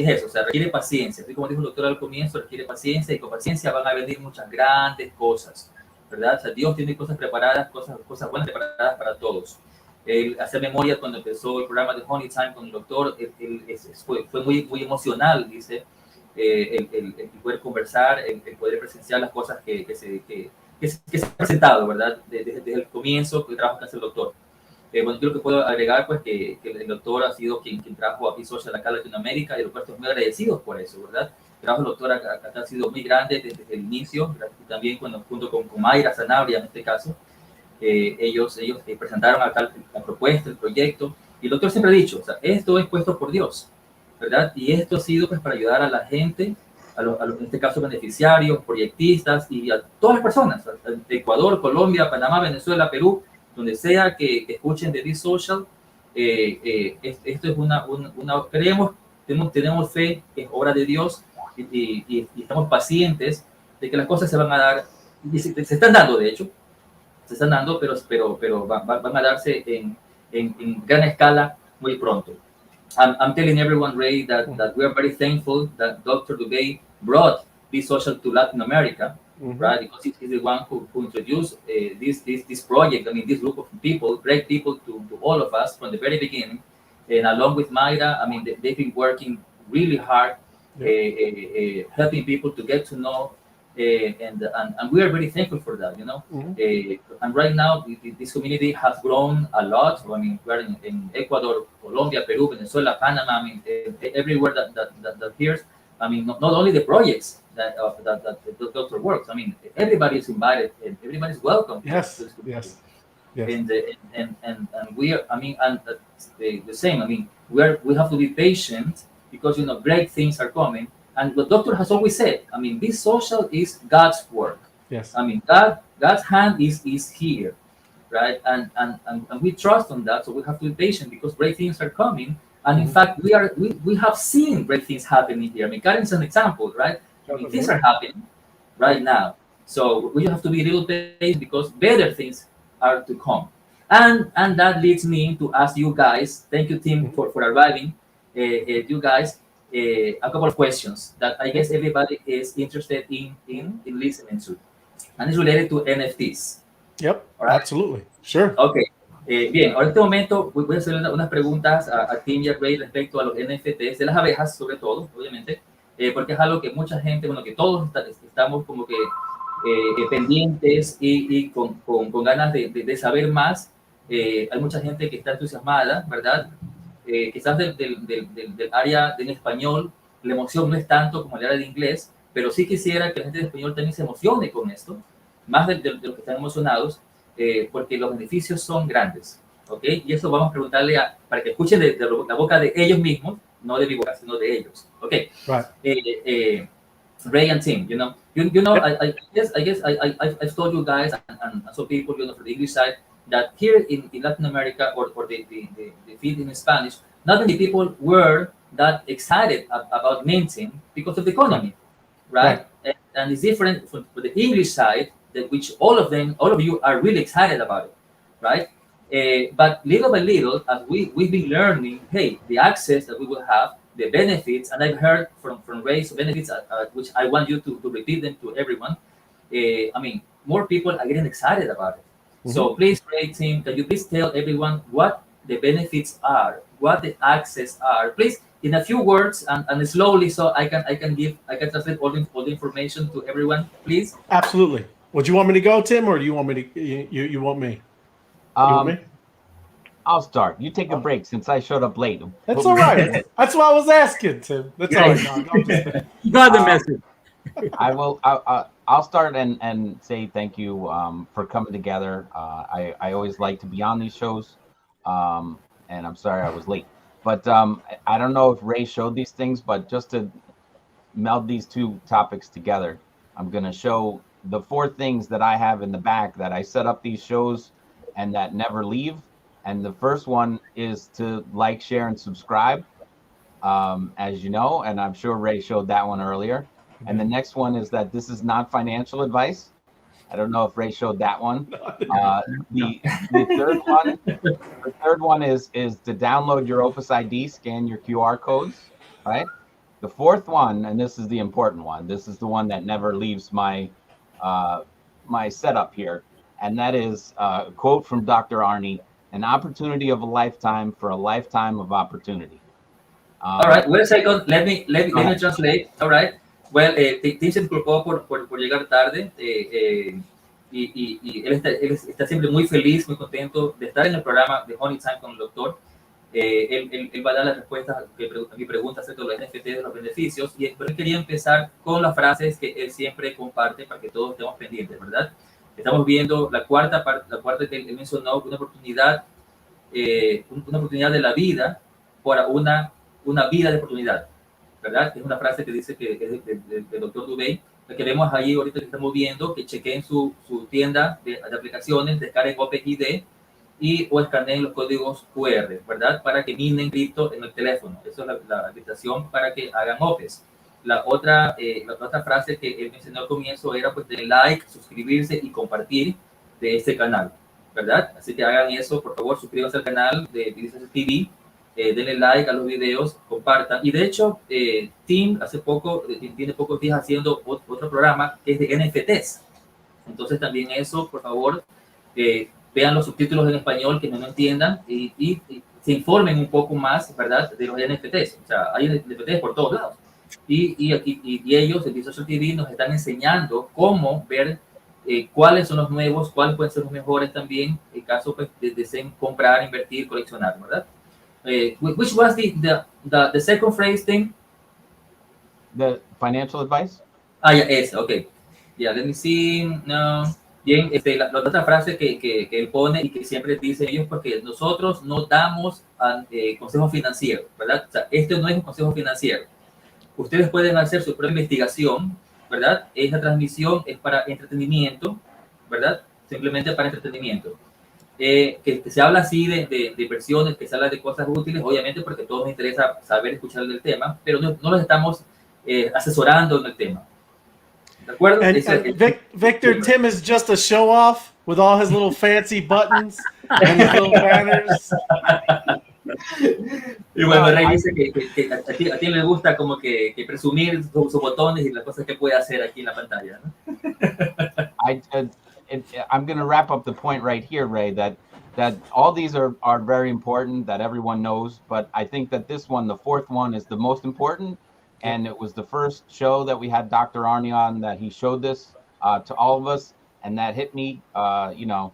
es eso, o sea, requiere paciencia. Así como dijo el doctor al comienzo, requiere paciencia y con paciencia van a venir muchas grandes cosas, ¿verdad? O sea, Dios tiene cosas preparadas, cosas buenas preparadas para todos. Hacer memoria cuando empezó el programa de Honey Time con el doctor, fue muy emocional, dice, el poder conversar, el poder presenciar las cosas que se han presentado, ¿verdad? Desde el comienzo, el trabajo que hace el doctor. Bueno, yo lo que puedo agregar, pues, que el doctor ha sido quien trajo a Bees.Social acá a Latinoamérica y los cuales estamos muy agradecidos por eso, ¿verdad? El trabajo del doctor acá ha sido muy grande desde el inicio, ¿verdad? Y también junto con Mayra Sanabria, en este caso, ellos presentaron acá la propuesta, el proyecto, y el doctor siempre ha dicho, o sea, esto es puesto por Dios, ¿verdad? Y esto ha sido, pues, para ayudar a la gente en este caso, beneficiarios, proyectistas y a todas las personas, de Ecuador, Colombia, Panamá, Venezuela, Perú, donde sea que escuchen de Bees.Social. Esto es tenemos fe, que es obra de Dios, y estamos pacientes de que las cosas se van a dar, y se están dando, de hecho, se están dando, pero van a darse en gran escala muy pronto. I'm telling everyone, Ray, that we are very thankful that Dr. Dubey brought Bees.Social to Latin America, right? Because he's the one who introduced this project. I mean, this group of people, great people, to all of us from the very beginning. And along with Mayra, I mean, they've been working really hard, helping people to get to know. And we are very thankful for that, you know. And right now, this community has grown a lot. I mean, we're in Ecuador, Colombia, Peru, Venezuela, Panama. I mean, everywhere that hears. I mean, not only the projects that the doctor works. I mean, everybody is invited and everybody is welcome. Yes. And we are. I mean, and the same. I mean, we have to be patient because, you know, great things are coming. And what Doctor has always said, I mean, Bees.Social is God's work. Yes. I mean, God's hand is here, right? And we trust on that, so we have to be patient because great things are coming. And in fact, we have seen great things happening here. I mean, Karen is an example, right? I mean, things are happening right now. So we have to be a little patient because better things are to come. And that leads me to ask you guys, thank you, Tim, for arriving. You guys, a couple of questions that I guess everybody is interested in listening to. And it's related to NFTs. Yep, right? Absolutely. Sure. Okay. Bien, ahora en este momento voy a hacer unas preguntas a Tim y a Ray respecto a los NFTs, de las abejas sobre todo, obviamente, porque es algo que mucha gente, bueno, que todos estamos como que pendientes y con ganas de saber más. Hay mucha gente que está entusiasmada, ¿verdad? Quizás del área del español, la emoción no es tanto como el área de inglés, pero sí quisiera que la gente de español también se emocione con esto, más de los que están emocionados, porque los beneficios son grandes, ¿ok? Y eso vamos a preguntarle para que escuchen de la boca de ellos mismos, no de mi boca, sino de ellos, ¿ok? Right. Ray and Tim, you know, I guess I've told you guys and some people, you know, for the English side, that here in Latin America or the feed in Spanish, not many people were that excited about minting because of the economy, right? And it's different for the English side, which all of you are really excited about it, right? But little by little, as we've been learning, hey, the access that we will have, the benefits, and I've heard from Ray's benefits, which I want you to repeat them to everyone. I mean, more people are getting excited about it. So please, Ray, Tim, can you please tell everyone what the benefits are, what the access are, please, in a few words and slowly, so I can translate all the information to everyone, please. Absolutely. Would you want me to go, Tim, or do you want me to? You want me? You want me? I'll start. You take a break since I showed up late. That's all right. That's why I was asking, Tim. That's all right. No, you got the message. I will. I'll start and say thank you for coming together. I always like to be on these shows, and I'm sorry I was late. But I don't know if Ray showed these things, but just to meld these two topics together, I'm going to show the 4 things that I have in the back that I set up these shows and that never leave. And the first one is to like, share, and subscribe, as you know, and I'm sure Ray showed that one earlier. And the next one is that this is not financial advice. I don't know if Ray showed that one. The third one is to download your Opus ID, scan your QR codes, right? The fourth one, and this is the important one, this is the one that never leaves my my setup here, and that is a quote from Dr. Arnie: "An opportunity of a lifetime for a lifetime of opportunity." All right, wait a second. Let me translate. All right. Well, Tim se disculpó por llegar tarde y él está siempre muy feliz, muy contento de estar en el programa de Honey Time con el doctor. Él va a dar las respuestas a mi pregunta acerca de los NFT, de los beneficios, pero él quería empezar con las frases que él siempre comparte para que todos estemos pendientes, ¿verdad? Estamos viendo la cuarta que él mencionó, una oportunidad de la vida para una vida de oportunidad. ¿verdad? Es una frase que dice que es del doctor Dubey, que vemos ahí ahorita que estamos viendo, que chequeen su tienda de aplicaciones, descarguen OpenID y o escaneen los códigos QR, ¿verdad? Para que minen cripto en el teléfono. Esa es la invitación para que hagan OPEs. La otra frase que él mencionó al comienzo era pues de like, suscribirse y compartir de este canal, ¿verdad? Así que hagan eso, por favor, suscríbanse al canal de BeesSocialTV, denle like a los videos, compartan. Y de hecho, Tim tiene pocos días haciendo otro programa que es de NFTs. Entonces también eso, por favor, vean los subtítulos en español que no entiendan y se informen un poco más, ¿verdad?, de los NFTs. O sea, hay NFTs por todos lados. Y ellos, el BeesSocialTV, nos están enseñando cómo ver cuáles son los nuevos, cuáles pueden ser los mejores también, en caso pues, deseen comprar, invertir, coleccionar, ¿verdad? Which was the second phrase thing? The financial advice? Yeah, esa, ok. Yeah, let me see. No. Bien, la otra frase que él pone y que siempre dicen ellos, porque nosotros no damos consejos financieros, ¿verdad? O sea, esto no es un consejo financiero. Ustedes pueden hacer su propia investigación, ¿verdad? Esta transmisión es para entretenimiento, ¿verdad? Simplemente para entretenimiento. Que se habla así de inversiones, que se habla de cosas útiles, obviamente porque a todos nos interesa saber, escuchar del tema, pero no los estamos asesorando en el tema. ¿De acuerdo? And Victor, Tim is just a show off with all his little fancy buttons and his little banners. Y bueno, Rey dice que a ti le gusta como que presumir sus botones y las cosas que puede hacer aquí en la pantalla, ¿no? I'm going to wrap up the point right here, Ray, that all these are very important, that everyone knows, but I think that this one, the fourth one, is the most important. And it was the first show that we had Dr. Arnie on, that he showed this to all of us, and that hit me, you know,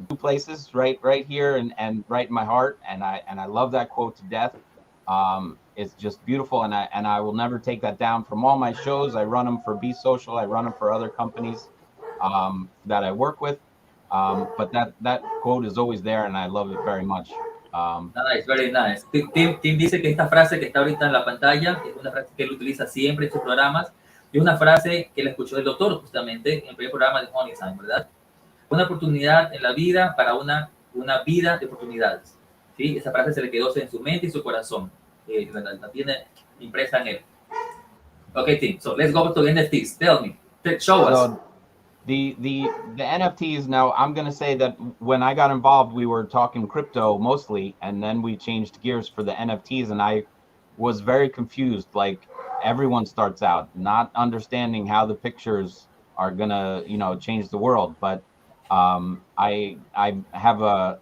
two places, right here and right in my heart, and I love that quote to death. It's just beautiful, and I will never take that down from all my shows. I run them for Bees.Social, I run them for other companies that I work with, but that quote is always there, and I love it very much. Nice, very nice. Tim dice que esta frase que está ahorita en la pantalla es una frase que él utiliza siempre en sus programas, y una frase que él escuchó del doctor justamente en el primer programa de Honey Time, ¿verdad? Una oportunidad en la vida para una vida de oportunidades. ¿Sí? Esa frase se le quedó en su mente y su corazón. La tiene impresa en él. Okay, Tim, so let's go to the NFTs. Tell me, show us. So the NFTs, now I'm going to say that when I got involved, we were talking crypto mostly, and then we changed gears for the NFTs, and I was very confused. Like, everyone starts out not understanding how the pictures are going to, you know, change the world. But I have a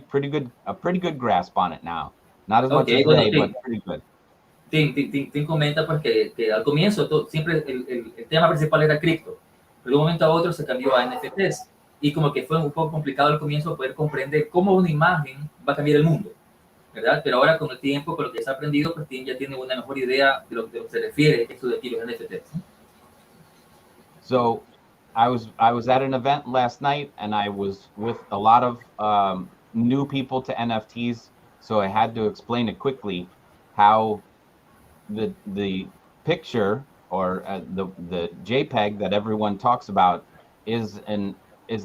pretty good grasp on it now. Not as much as Ray, but pretty good. Tim comenta porque que al comienzo siempre el tema principal era cripto, pero de un momento a otro se cambió a NFTs y como que fue un poco complicado al comienzo poder comprender cómo una imagen va a cambiar el mundo, ¿verdad? Pero ahora con el tiempo, con lo que se ha aprendido, pues Tim ya tiene una mejor idea de lo que se refiere a esto de aquí los NFTs. So I was at an event last night, and I was with a lot of new people to NFTs, so I had to explain it quickly how the picture or the JPEG that everyone talks about is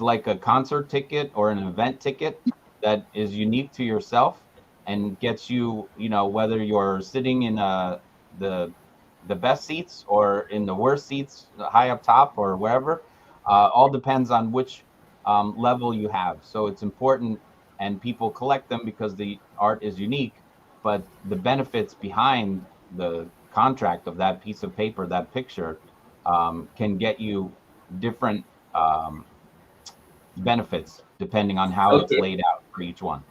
like a concert ticket or an event ticket that is unique to yourself and gets you, you know, whether you're sitting in the best seats or in the worst seats, high up top or wherever, all depends on which level you have. So it's important, and people collect them because the art is unique, but the benefits behind the contract of that piece of paper, that picture, can get you different benefits depending on how it's laid out for each one.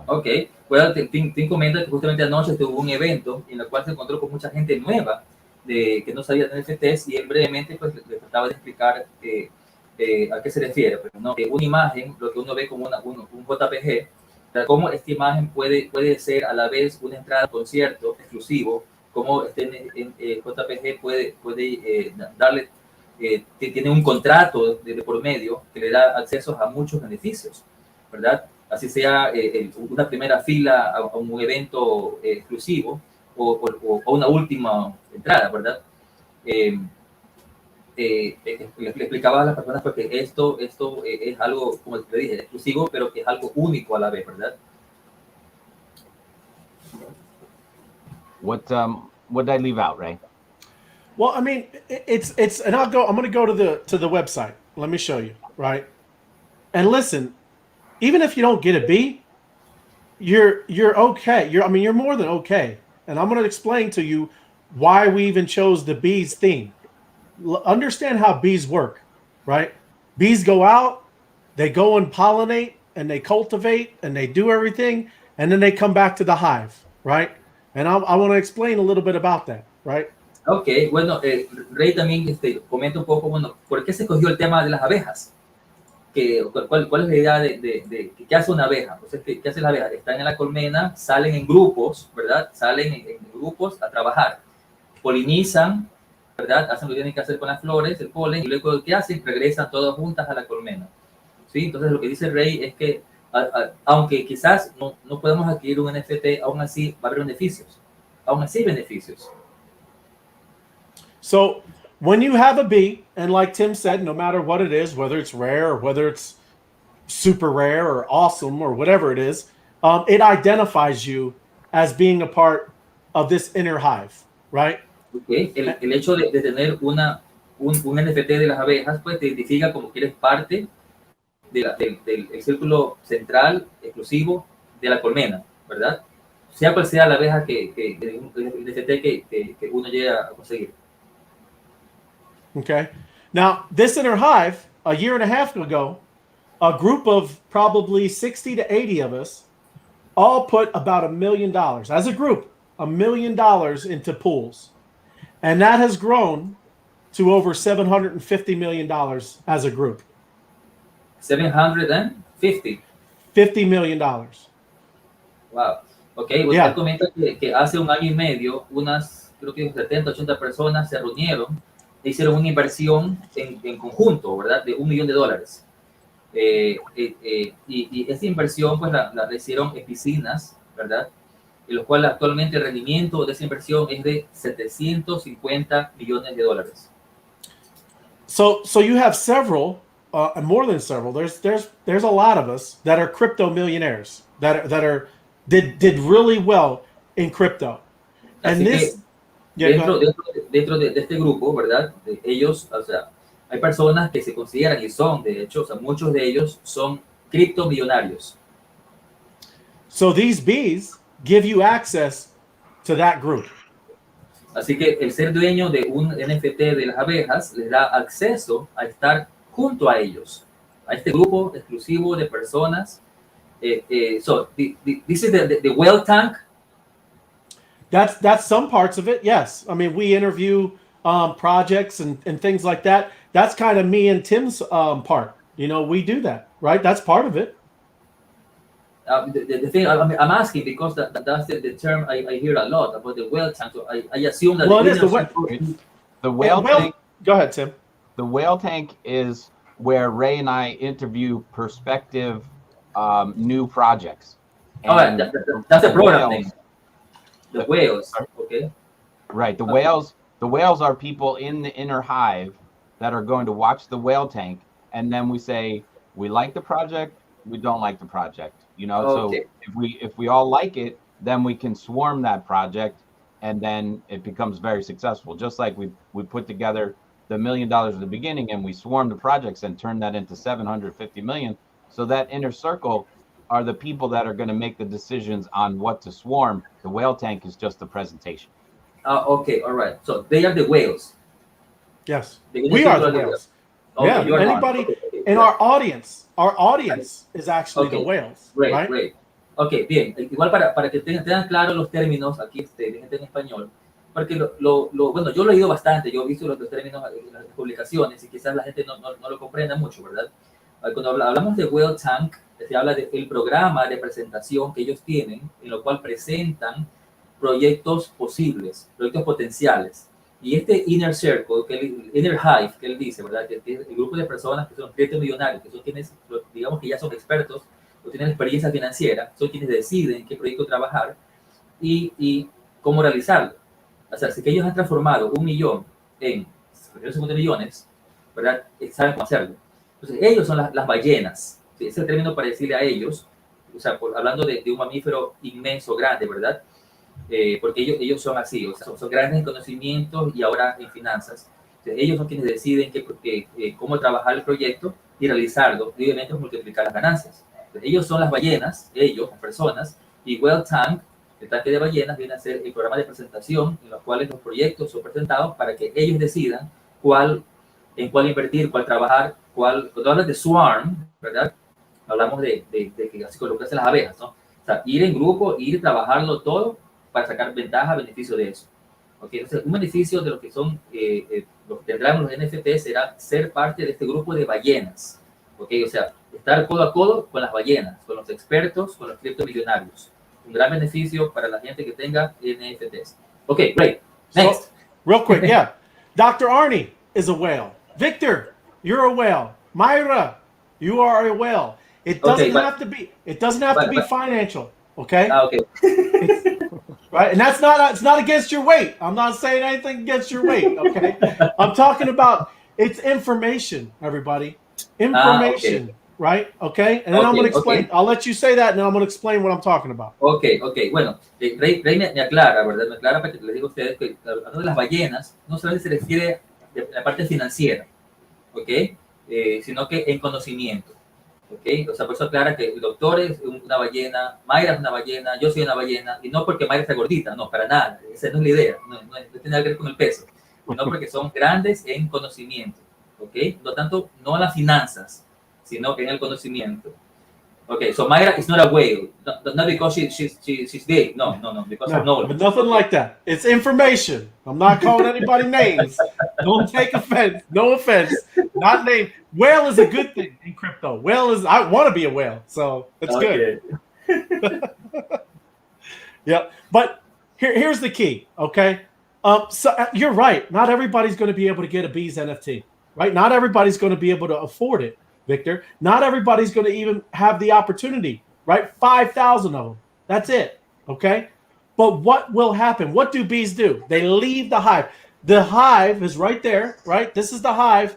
Ok, bueno, Tim comenta que justamente anoche tuvo un evento en el cual se encontró con mucha gente nueva que no sabía de NFTs, y él brevemente pues le trataba de explicar a qué se refiere, pero no, que una imagen, lo que uno ve como un JPG, cómo esta imagen puede ser a la vez una entrada a concierto exclusivo, cómo JPG puede darle, tiene un contrato de por medio que le da acceso a muchos beneficios, ¿verdad? Así sea una primera fila a un evento exclusivo, o una última entrada, ¿verdad? Le explicaba a las personas porque esto es algo, como te dije, exclusivo, pero que es algo único a la vez, ¿verdad? What did I leave out, Ray? Well, I mean, it's and I'm going to go to the website. Let me show you, right? And listen, even if you don't get a B, you're okay. You're more than okay. And I'm going to explain to you why we even chose the bees theme. Understand how bees work, right? Bees go out, they go and pollinate, and they cultivate, and they do everything, and then they come back to the hive, right? And I want to explain a little bit about that, right? Ok, bueno, Rey también comenta un poco, bueno, ¿por qué se escogió el tema de las abejas? ¿Cuál es la idea de qué hace una abeja? Pues ¿qué hace la abeja? Están en la colmena, salen en grupos, ¿verdad? Salen en grupos a trabajar, polinizan, ¿verdad? Hacen lo que tienen que hacer con las flores, el polen, y luego ¿qué hacen? Regresan todas juntas a la colmena. ¿Sí? Entonces lo que dice Rey es que aunque quizás no podemos adquirir un NFT, aún así va a haber beneficios. Aún así beneficios. So when you have a bee, and like Tim said, no matter what it is, whether it's rare or whether it's super rare or awesome or whatever it is, it identifies you as being a part of this inner hive, right? Okay. El hecho de tener un NFT de las abejas, pues te identifica como que eres parte del círculo central exclusivo de la colmena, ¿verdad? Sea cual sea la abeja el NFT que uno llega a conseguir. Okay. Now, this inner hive, a year and a half ago, a group of probably 60 to 80 of us all put about $1 million as a group, $1 million into pools. And that has grown to over $750 million as a group. 750. $50 million. Wow. Ok, usted Yeah. comenta que hace un año y medio creo que 70, 80 personas se reunieron e hicieron una inversión en conjunto, ¿verdad? De $1 millón. Y esta inversión pues la hicieron en piscinas, ¿verdad? En lo cual actualmente el rendimiento de esa inversión es de $750 millones. So you have several, more than several. There's a lot of us that are crypto millionaires did really well in crypto. Así And this, dentro de este grupo, ¿verdad? Ellos, o sea, hay personas que se consideran y son, de hecho, o sea, muchos de ellos son criptomillonarios. So these bees give you access to that group. Así que el ser dueño de un NFT de las abejas les da acceso a estar junto a ellos, a este grupo exclusivo de personas. So this is the whale tank. That's some parts of it. Yes. I mean, we interview projects and things like that. That's kind of me and Tim's part. You know, we do that, right? That's part of it. The thing I'm asking because that's the term I hear a lot about the whale tank. So I assume that Well, it is the whale tank. Go ahead, Tim. The whale tank is where Ray and I interview prospective new projects. And that's a program name. The whales, okay. Right. The whales are people in the inner hive that are going to watch the whale tank, and then we say we like the project, we don't like the project. You know, okay. So if we all like it, then we can swarm that project, and then it becomes very successful. Just like we put together the $1 million at the beginning, and we swarm the projects and turn that into 750 million. So that inner circle are the people that are going to make the decisions on what to swarm. The whale tank is just the presentation. Okay, all right. So they are the whales. Yes, we are the whales. Okay, yeah, anybody in our audience is actually the whales. Great. Ok, bien. Igual para que tengan claro los términos, aquí gente en español, porque bueno, yo lo he leído bastante, yo he visto los términos en las publicaciones y quizás la gente no lo comprenda mucho, ¿verdad? Cuando hablamos de whale tank, se habla del programa de presentación que ellos tienen, en lo cual presentan proyectos posibles, proyectos potenciales. Y este inner circle, inner hive, que él dice, ¿verdad? Que es el grupo de personas que son criptomillonarios, que son quienes, digamos que ya son expertos o tienen experiencia financiera, son quienes deciden qué proyecto trabajar y cómo realizarlo. O sea, si que ellos han transformado 1 millón en 50 millones, ¿verdad? Saben cómo hacerlo. Entonces, ellos son las ballenas. ¿Sí? Ese es el término para decirle a ellos, o sea, hablando de un mamífero inmenso, grande, ¿verdad? Porque ellos son así, o sea, son grandes en conocimientos y ahora en finanzas. Entonces, ellos son quienes deciden cómo trabajar el proyecto y realizarlo, y obviamente multiplicar las ganancias. Entonces, ellos son las ballenas, ellos, las personas, y Well Tank, el tanque de ballenas, viene a ser el programa de presentación en los cuales los proyectos son presentados para que ellos decidan en cuál invertir, cuál trabajar, cuando hablas de swarm, ¿verdad? Hablamos de que así lo que hacen las abejas, ¿no? O sea, ir en grupo, ir trabajarlo todo para sacar ventaja, beneficio de eso. ¿Okay? Entonces, un beneficio de lo que son, lo que tendrán los NFT será ser parte de este grupo de ballenas. ¿Okay? O sea, estar codo a codo con las ballenas, con los expertos, con los criptomillonarios. Un gran beneficio para la gente que tenga NFTs. Okay, great. Next. So, real quick, yeah. Dr. Arnie is a whale. Victor, you're a whale. Myra, you are a whale. It doesn't have to be. It doesn't have to be financial. Okay. Okay. Right, and it's not against your weight. I'm not saying anything against your weight. Okay. I'm talking about it's information, everybody. Information. Okay. Right? Okay. And then I'm going to explain. I'll let you say that, and then I'm going to explain what I'm talking about. Okay. Bueno, Rey me aclara, ¿verdad? Me aclara para que les diga a ustedes que hablando de las ballenas, no solamente se refiere a la parte financiera, ¿ok? Sino que en conocimiento, ¿ok? O sea, por eso aclara que el doctor es una ballena, Mayra es una ballena, yo soy una ballena, y no porque Mayra está gordita, no, para nada, esa no es la idea, no tiene nada que ver con el peso, sino porque son grandes en conocimiento, ¿ok? Por lo tanto, no en las finanzas, sino en el conocimiento. Okay, so Mayra is not a whale, not because she's big. No, because of knowledge. But nothing like that. It's information. I'm not calling anybody names. Don't take offense. No offense. Not name. Whale is a good thing in crypto. I want to be a whale, so it's good. Yeah, but here's the key. Okay, so you're right. Not everybody's going to be able to get a Bees NFT, right? Not everybody's going to be able to afford it. Victor, not everybody's going to even have the opportunity, right? 5,000 of them. That's it. Okay. But what will happen? What do bees do? They leave the hive. The hive is right there, right? This is the hive.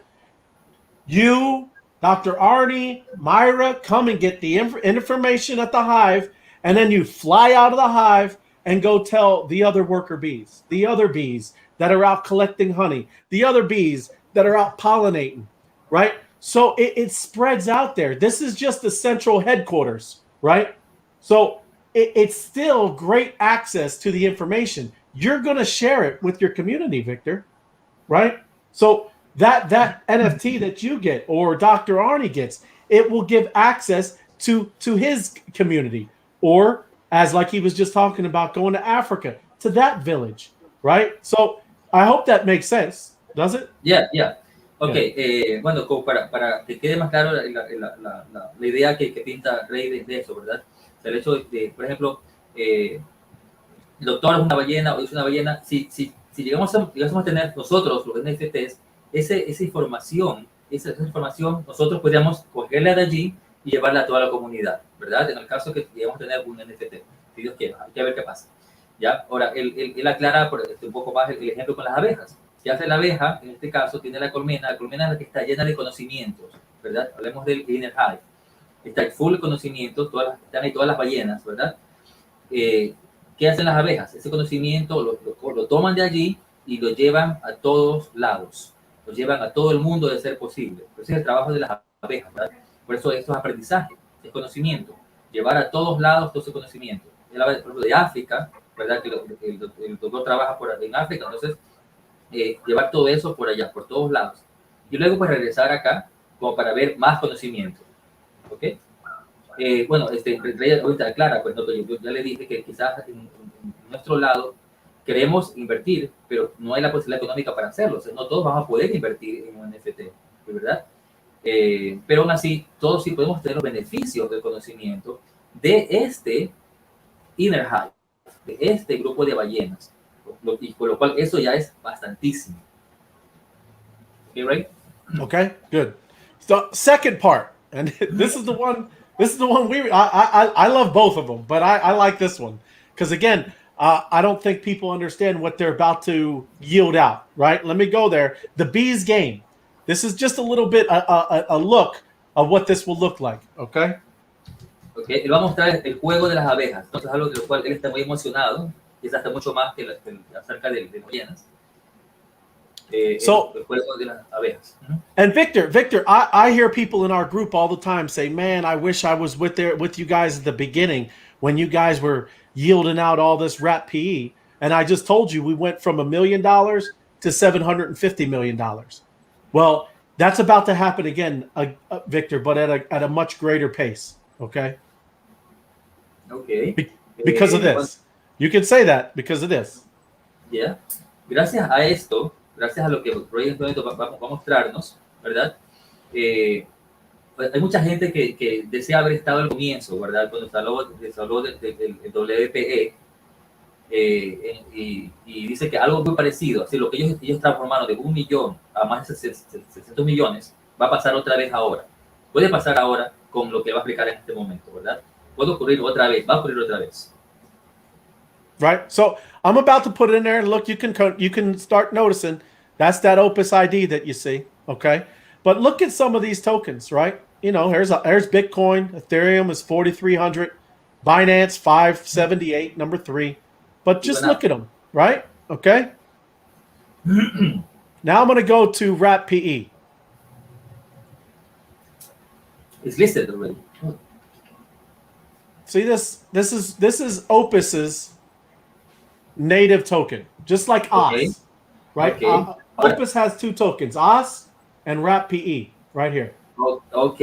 You, Dr. Arnie, Myra, come and get the information at the hive, and then you fly out of the hive and go tell the other worker bees, the other bees that are out collecting honey, the other bees that are out pollinating, right? So it spreads out there. This is just the central headquarters, right? So it's still great access to the information. You're going to share it with your community, Victor, right? So that NFT that you get or Dr. Arnie gets, it will give access to his community, or as like he was just talking about going to Africa, to that village, right? So I hope that makes sense. Does it? Yeah. Ok, bueno, como para que quede más claro la idea que pinta Rey de eso, ¿verdad? O sea, el hecho de, por ejemplo, el doctor es una ballena o es una ballena, si llegamos a tener nosotros, los NFTs, esa información nosotros podríamos cogerla de allí y llevarla a toda la comunidad, ¿verdad? En el caso que lleguemos a tener un NFT, si Dios quiere, hay que ver qué pasa. ¿Ya? Ahora, él aclara un poco más el ejemplo con las abejas. ¿Qué hace la abeja? En este caso tiene la colmena es la que está llena de conocimientos, ¿verdad? Hablemos del inner hive. Está full de conocimientos, están ahí todas las ballenas, ¿verdad? ¿Qué hacen las abejas? Ese conocimiento lo toman de allí y lo llevan a todos lados, lo llevan a todo el mundo de ser posible. Ese es el trabajo de las abejas, ¿verdad? Por eso esto es aprendizaje, es conocimiento, llevar a todos lados todo ese conocimiento. Él habla, por ejemplo, de África, ¿verdad? Que el doctor trabaja en África, entonces llevar todo eso por allá, por todos lados. Y luego pues regresar acá como para ver más conocimiento. ¿Ok? Bueno, ahorita aclara, pues no, yo ya le dije que quizás en nuestro lado queremos invertir, pero no hay la posibilidad económica para hacerlo. O sea, no todos vamos a poder invertir en un NFT, ¿verdad? Pero aún así, todos sí podemos tener los beneficios del conocimiento de este inner hive, de este grupo de ballenas. Y por lo cual eso ya es bastantísimo. Okay, right? Okay, good. So second part, and this is the one I love both of them, but I like this one because again, I don't think people understand what they're about to yield out, right? Let me go there. The bees game. This is just a little bit a look of what this will look like, okay? Okay, él va a mostrar el juego de las abejas. Entonces, algo de lo cual él está muy emocionado, quizás hasta mucho más que acerca de las ballenas. So, el juego de las abejas. And Victor, I hear people in our group all the time say, "Man, I wish I was with you guys at the beginning when you guys were yielding out all this rap PE." And I just told you we went from $1 million to $750 million. Well, that's about to happen again, Victor, but at a much greater pace. Okay. Okay. Because of this, you can say that because of this. Yeah. Gracias a esto, gracias a lo que Roy va a mostrarnos, ¿verdad? Hay mucha gente que desea haber estado al comienzo, ¿verdad? Cuando se habló del WPE, y dice que algo muy parecido, así lo que ellos transformaron de 1 millón a más de 600 millones, va a pasar otra vez ahora. Puede pasar ahora con lo que va a explicar en este momento, ¿verdad? Puede ocurrir otra vez, va a ocurrir otra vez. Right. So I'm about to put it in there, and look, you can start noticing that's that Opus ID that you see. Okay. But look at some of these tokens, right? You know, there's Bitcoin, Ethereum is 4,300, Binance 578, number 3. But just look at them, right? Okay. Now I'm going to go to Wrap PE. It's listed already. See this? This is Opus's native token, just like Okay. OS, right? Okay. Opus has 2 tokens, OS and Wrap PE, right here. Ok.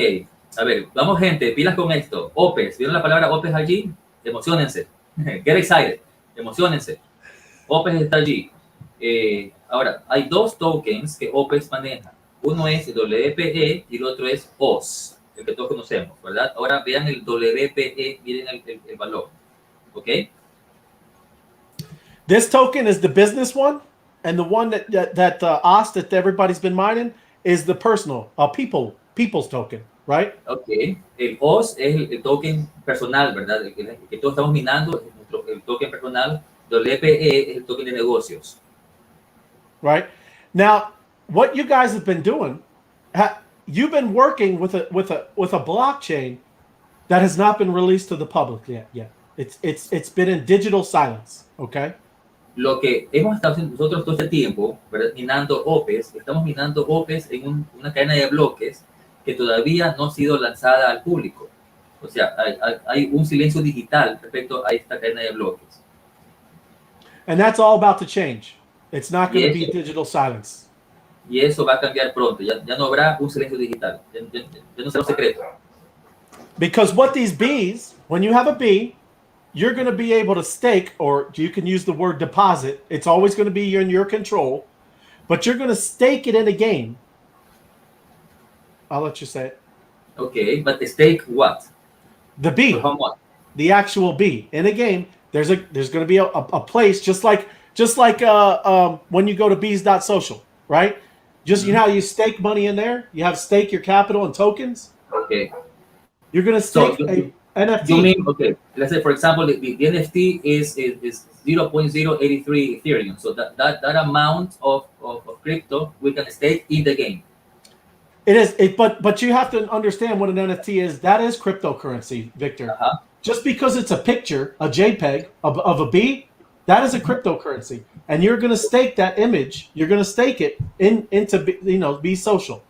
A ver, vamos gente, pilas con esto. OPES, ¿vieron la palabra OPES allí? Emocionense. Get excited. Emocionense. OPES está allí. Ahora, hay 2 tokens que OPES maneja. Uno es el WPE y el otro es OS, el que todos conocemos, ¿verdad? Ahora vean el WPE, miren el valor. ¿Ok? This token is the business one, and the one that OS that everybody's been mining is the personal, people's token, right? Ok. El OS es el token personal, ¿verdad? El que todos estamos minando es el token personal. WPE es el token de negocios. Right. Now, what you guys have been doing, you've been working with a blockchain that has not been released to the public yet. It's been in digital silence. Okay. Lo que hemos estado haciendo nosotros todo este tiempo, ¿verdad? Minando OPES, estamos minando OPES en una cadena de bloques que todavía no ha sido lanzada al público. O sea, hay un silencio digital respecto a esta cadena de bloques. And that's all about to change. It's not going to be digital silence. Y eso va a cambiar pronto. Ya no habrá un silencio digital. Ya no será un secreto. Because what these bees, when you have a bee, you're going to be able to stake, or you can use the word deposit. It's always going to be in your control, but you're going to stake it in a game. I'll let you say it. Okay, but stake what? The bee. For how much? The actual bee in a game. There's going to be a place just like when you go to Bees.Social, right? Just you know how you stake money in there. You have stake your capital and tokens. Okay. You're going to stake a NFT. You mean, okay, let's say, for example, the NFT is 0.083 Ethereum. So that amount of crypto we can stake in the game. It is, but you have to understand what an NFT is. That is cryptocurrency, Victor. Uh-huh. Just because it's a picture, a JPEG of a bee, that is a cryptocurrency. And you're going to stake that image. You're going to stake it into BeesSocial.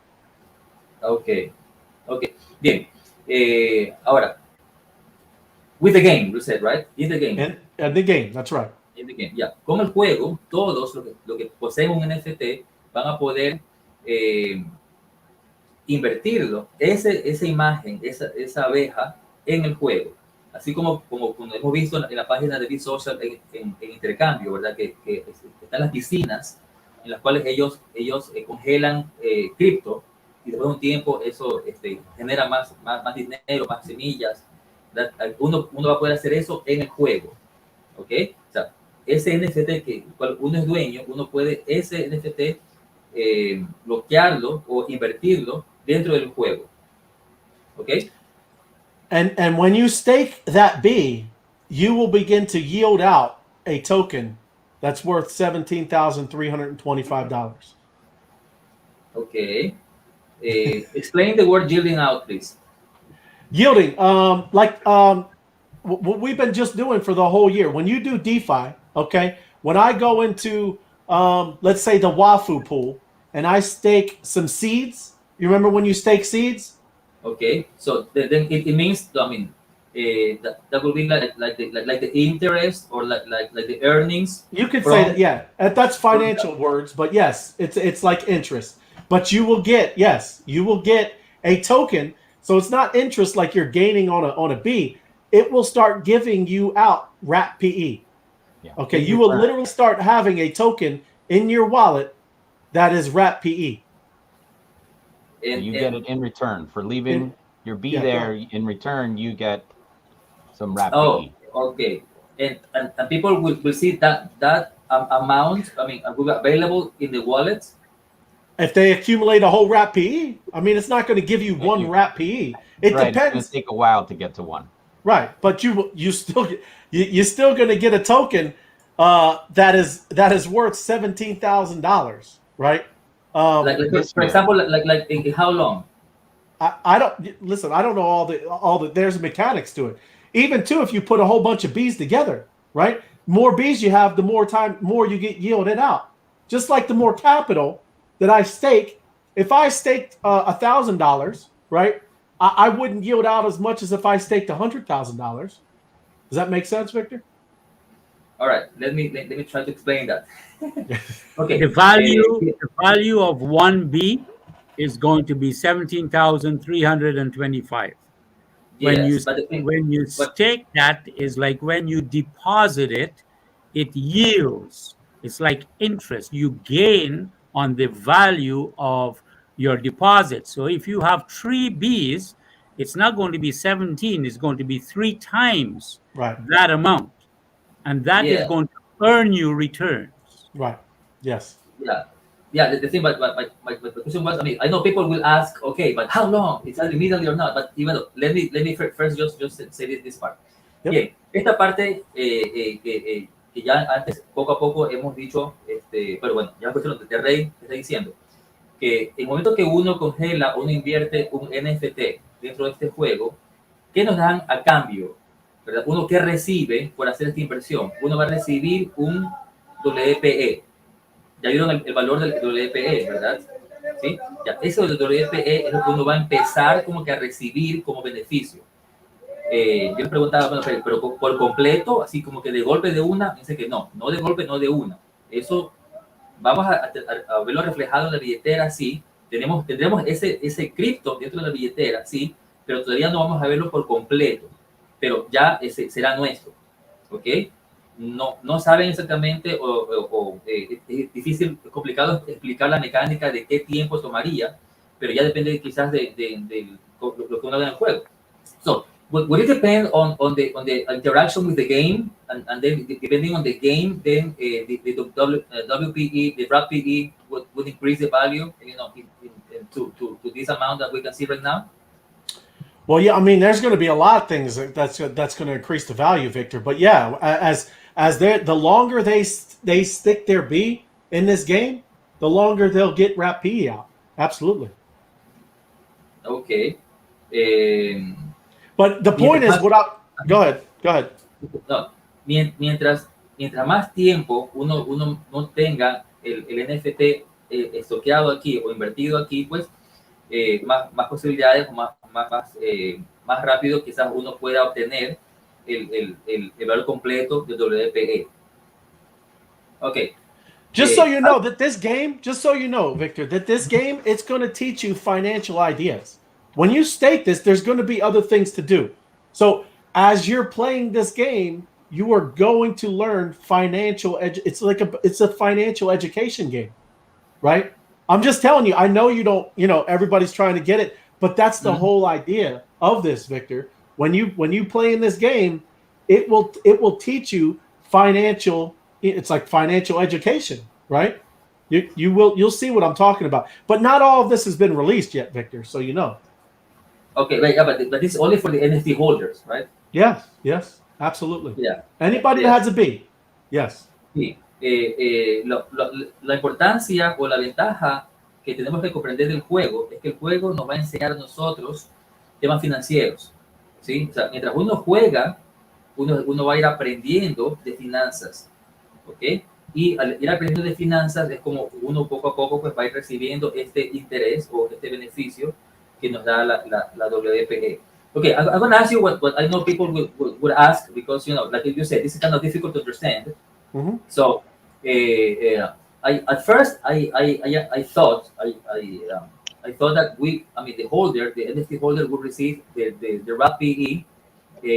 Okay. Bien. Ahora, with the game, you said, right? In the game. And the game, that's right. In the game, yeah. Con el juego, todos los que poseen un NFT van a poder invertirlo, esa imagen, esa abeja en el juego. Así como hemos visto en la página de Bees.Social en intercambio, ¿verdad? Que están las piscinas en las cuales ellos congelan cripto, y después de un tiempo eso genera más dinero, más semillas. Uno va a poder hacer eso en el juego, ¿ok? O sea, ese NFT que uno es dueño, uno puede ese NFT bloquearlo o invertirlo dentro del juego, ¿ok? And when you stake that bee, you will begin to yield out a token that's worth $17,325. Okay. Explain the word yielding out, please. Yielding, what we've been just doing for the whole year. When you do DeFi, okay, when I go into, let's say the Wafu pool, and I stake some seeds. You remember when you stake seeds? Okay, so then it means, I mean, that will be like the interest or like the earnings. You could from, say that, yeah. That's financial words, but yes, it's like interest. But you will get, yes, you will get a token. So it's not interest like you're gaining on a B. It will start giving you out wrap PE. Yeah. Okay, In you will return. literally start having a token in your wallet that is wrap PE. and, You and- get it in return for leaving your B yeah, go there. In return, you get some wrap Oh, PE. okay. And people will see that amount, I mean, will be available in the wallet. If they accumulate a whole wrap PE, I mean, it's not going to give you one you- wrap PE. It Right. It's going depends. to take a while to get to one. Right, but you're still going to get a token that is worth $17,000, right? Like This for year. example, like in how long? I don't listen. I don't know all the. There's mechanics to it. Even too, if you put a whole bunch of bees together, right? More bees you have, the more you get yielded out. Just like the more capital that I stake. If I staked $1,000, right? I wouldn't yield out as much as if I staked $100,000. Does that make sense, Victor? All right, let me try to explain that. Okay. The value of one B is going to be 17,325. When you Yes, but the thing, when you but stake that is like when you deposit it, it yields. It's like interest. You gain on the value of your deposit. So if you have 3 Bs, it's not going to be 17, it's going to be 3 times Right. that amount. And that is yeah, going to earn you returns. Right. Yes. yeah. The thing, but my question was, I mean, I know people will ask, okay, but how long? Is that immediately or not? But even though, let me first just say this part. Yep. Bien, esta parte que ya antes poco a poco hemos dicho, pero bueno, ya la cuestión de Rey está diciendo que el momento que uno congela o uno invierte un NFT dentro de este juego, ¿qué nos dan a cambio? ¿Verdad? Uno que recibe por hacer esta inversión, uno va a recibir un WPE. Ya vieron el valor del WPE, ¿verdad? ¿Sí? Ya, ese WPE es lo que uno va a empezar como que a recibir como beneficio. Yo le preguntaba, bueno, pero por completo, así como que de golpe de una, dice que no de golpe, no de una. Eso vamos a verlo reflejado en la billetera, sí. Tendremos ese cripto dentro de la billetera, sí, pero todavía no vamos a verlo por completo. Pero ya ese será nuestro, ¿ok? No saben exactamente, es difícil, es complicado explicar la mecánica de qué tiempo tomaría, pero ya depende quizás de lo que uno haga en el juego. So, would it depend on the interaction with the game, and then depending on the game, then the WPE, the wrap PE would increase the value, you know, to this amount that we can see right now? Well, yeah, I mean, there's going to be a lot of things that's going to increase the value, Victor. But yeah, as the longer they stick their B in this game, the longer they'll get wrap PE out. Absolutely. Okay. But the point is, go ahead. No, mientras más tiempo uno no tenga el NFT estoqueado aquí o invertido aquí, pues más posibilidades, más rápido quizás uno pueda obtener el valor completo del WPE. Okay. Just so you know that this game, Victor, that this game, it's going to teach you financial ideas. When you stake this, there's going to be other things to do. So as you're playing this game, you are going to learn financial. It's a financial education game, right? I'm just telling you. I know you don't. You know, everybody's trying to get it, but that's the whole idea of this, Victor. When you play in this game, it will teach you financial. It's like financial education, right? You'll see what I'm talking about. But not all of this has been released yet, Victor. So you know. Okay, right, yeah, but this is only for the NFT holders, right? Yes, absolutely. Yeah. Anybody that has a B. Yes. Sí, la importancia o la ventaja que tenemos que comprender del juego es que el juego nos va a enseñar a nosotros temas financieros, ¿sí? O sea, mientras uno juega, uno va a ir aprendiendo de finanzas, ¿ok? Y al ir aprendiendo de finanzas es como uno poco a poco pues va a ir recibiendo este interés o este beneficio que nos da la WPE. Okay, I'm going to ask you what I know people would ask because, you know, like you said, this is kind of difficult to understand. Mm-hmm. So, at first, I thought I thought that the holder, the NFT holder, would receive the RAP PE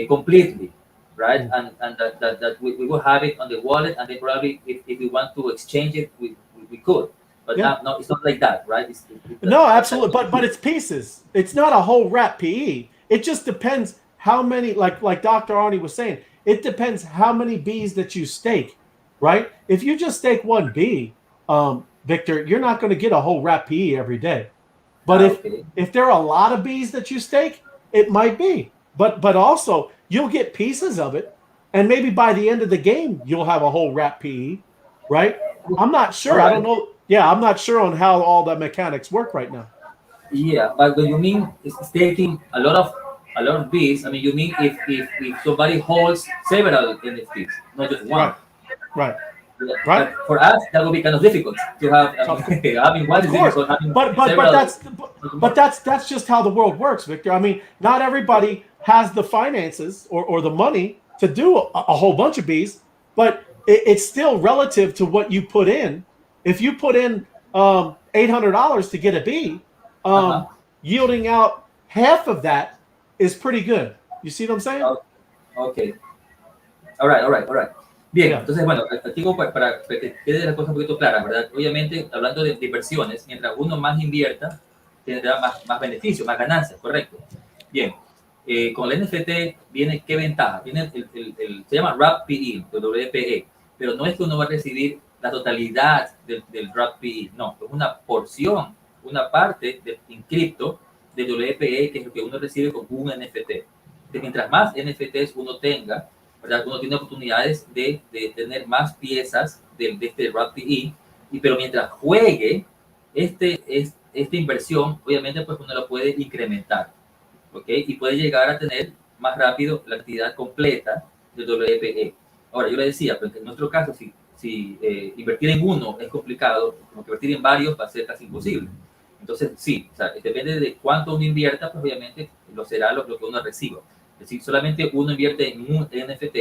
completely, right? And that we will have it on the wallet, and then probably if we want to exchange it, we could. But Yeah. no, it's not like that, right? No, absolutely. But it's pieces. It's not a whole wrap PE. It just depends how many, like Dr. Arnie was saying, it depends how many bees that you stake, right? If you just stake one bee, Victor, you're not going to get a whole wrap PE every day. But if there are a lot of bees that you stake, it might be. But also you'll get pieces of it, and maybe by the end of the game you'll have a whole wrap PE, right? I'm not sure. I don't know. Yeah, I'm not sure on how all the mechanics work right now. Yeah, but when you mean staking a lot of bees, I mean you mean if somebody holds several NFTs, not just one. Right. Yeah. Right. But for us, that would be kind of difficult to have. Having one is difficult. But that's just how the world works, Victor. I mean, not everybody has the finances or the money to do a whole bunch of bees, but it's still relative to what you put in. If you put in $800 to get a bee, yielding out half of that is pretty good. You see what I'm saying? Okay. All right. Bien, entonces, bueno, aquí para que quede la cosa un poquito clara, ¿verdad? Obviamente, hablando de inversiones, mientras uno más invierta, tendrá más beneficios, más ganancias, ¿correcto? Bien, con el NFT viene, ¿qué ventaja? Viene se llama RAP PE, WPE, pero no es que uno va a recibir la totalidad del RAP PE, no, es una porción, una parte en cripto de WPE, que es lo que uno recibe con un NFT. Entonces, mientras más NFTs uno tenga, ¿verdad? Uno tiene oportunidades de tener más piezas de este RAP PE, pero mientras juegue esta inversión, obviamente pues uno la puede incrementar, ¿ok? Y puede llegar a tener más rápido la actividad completa del WPE. Ahora, yo le decía, pues en nuestro caso, si invertir en uno es complicado, como que invertir en varios va a ser casi imposible. Entonces, sí, o sea, depende de cuánto uno invierta, pues obviamente lo será lo que uno reciba. Es decir, solamente uno invierte en un NFT,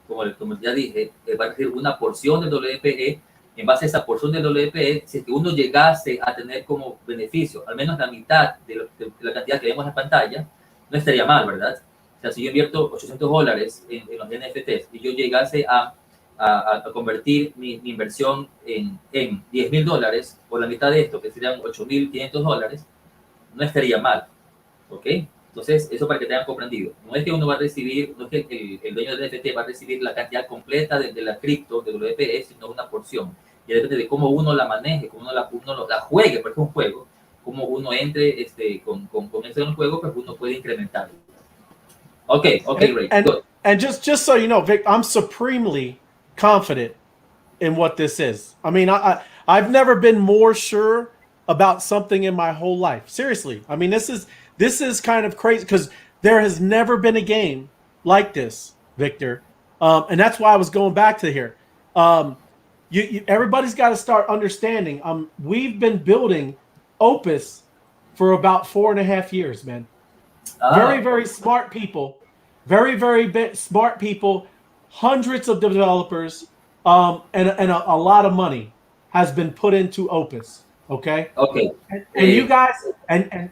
como ya dije, va a recibir una porción del WPE. En base a esa porción del WPE, si es que uno llegase a tener como beneficio al menos la mitad de la cantidad que vemos en pantalla, no estaría mal, ¿verdad? O sea, si yo invierto $800 en los NFTs y yo llegase a convertir mi inversión en $10,000 por la mitad de esto, que serían $8,500, no estaría mal, ¿ok? Entonces, eso para que tengan comprendido. No es que uno va a recibir, no es que el dueño del NFT va a recibir la cantidad completa de la cripto, de WPE, sino una porción. Y depende de cómo uno la maneje, cómo uno la juegue, porque es un juego, cómo uno entre con eso en el juego, pues uno puede incrementarlo. Okay, great. And just so you know, Vic, I'm supremely confident in what this is. I mean, I've never been more sure about something in my whole life. Seriously. I mean, this is kind of crazy because there has never been a game like this, Victor. And that's why I was going back to here. Everybody's got to start understanding. We've been building Opus for about 4.5 years, man. Very, very smart people. Very, very smart people. Hundreds of developers. And a lot of money has been put into Opus. Okay. And you guys,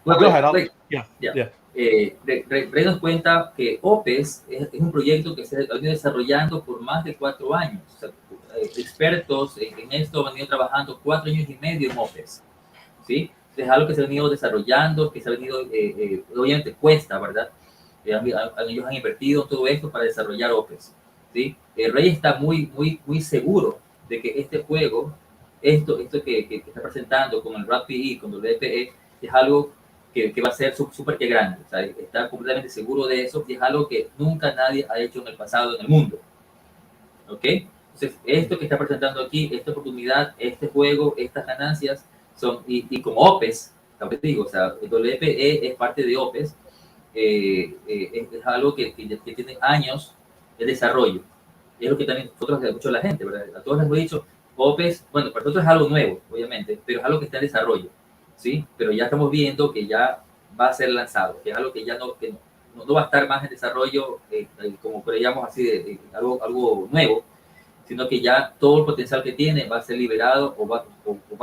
go ahead. Denos cuenta que OPES es un proyecto que se ha venido desarrollando por más de 4 años. O sea, expertos en esto han venido trabajando 4 años y medio en OPES, ¿sí? Es algo que se ha venido desarrollando, que se ha venido, obviamente cuesta, ¿verdad? Ellos han invertido todo esto para desarrollar OPES, ¿sí? Rey está muy seguro de que este juego, esto que está presentando con el RAP PE, con el WPE, es algo que va a ser súper que grande. O sea, está completamente seguro de eso y es algo que nunca nadie ha hecho en el pasado en el mundo. ¿Ok? Entonces, esto que está presentando aquí, esta oportunidad, este juego, estas ganancias, son, y como OPES, también digo, o sea, el WPE es parte de OPES, es algo que tiene años de desarrollo. Es lo que también nosotros le mucho a la gente, ¿verdad? A todos les hemos dicho, OPES, bueno, para nosotros es algo nuevo, obviamente, pero es algo que está en desarrollo, ¿sí? Pero ya estamos viendo que ya va a ser lanzado, que es algo que ya no va a estar más en desarrollo, como creíamos así, algo nuevo, sino que ya todo el potencial que tiene va a ser liberado o va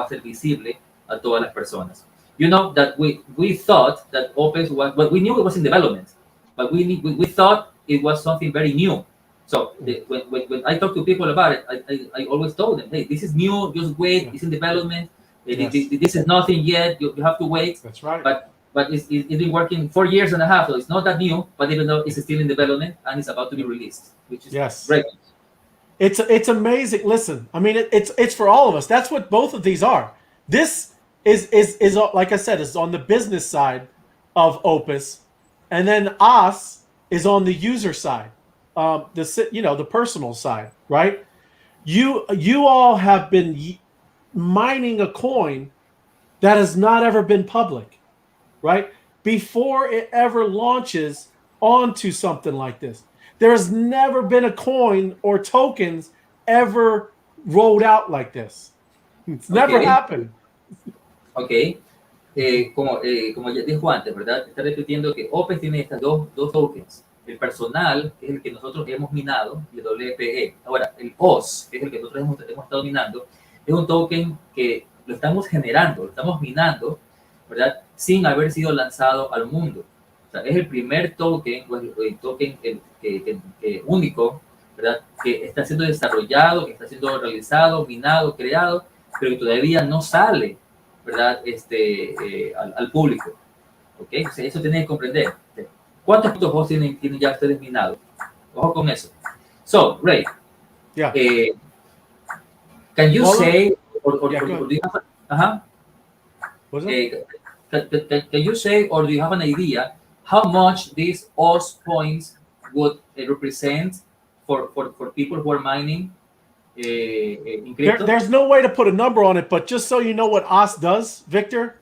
a ser visible a todas las personas. You know that we thought that OPES was, well, we knew it was in development, but we thought it was something very new. So when I talk to people about it, I always told them, hey, this is new, just wait, it's in development. Yes. This is nothing yet, you have to wait. That's right. But it's been working 4 years and a half, so it's not that new, but even though it's still in development and it's about to be released, which is great. It's amazing. Listen, I mean, it's for all of us. That's what both of these are. This is like I said, is on the business side of Opus, and then us is on the user side, the personal side, right? You all have been mining a coin that has not ever been public, right? Before it ever launches onto something like this. There has never been a coin or tokens ever rolled out like this. It's never happened. Ok. Como ya dijo antes, ¿verdad? Está repitiendo que OPES tiene estas dos tokens. El personal, que es el que nosotros hemos minado, y el WPE. Ahora, el OS, que es el que nosotros hemos estado minando, es un token que lo estamos generando, lo estamos minando, ¿verdad? Sin haber sido lanzado al mundo. O sea, es el primer token, o el token único, ¿verdad? Que está siendo desarrollado, que está siendo realizado, minado, creado, pero que todavía no sale, ¿verdad? Al público. ¿Ok? O sea, eso tienen que comprender. ¿Cuántos puntos vos tienen ya ustedes minados? Ojo con eso. So, Ray, yeah. Can you say, or yeah, do you have, can you say, or do you have an idea how much these OS points would represent for people who are mining in crypto? There's no way to put a number on it, but just so you know what OS does, Victor,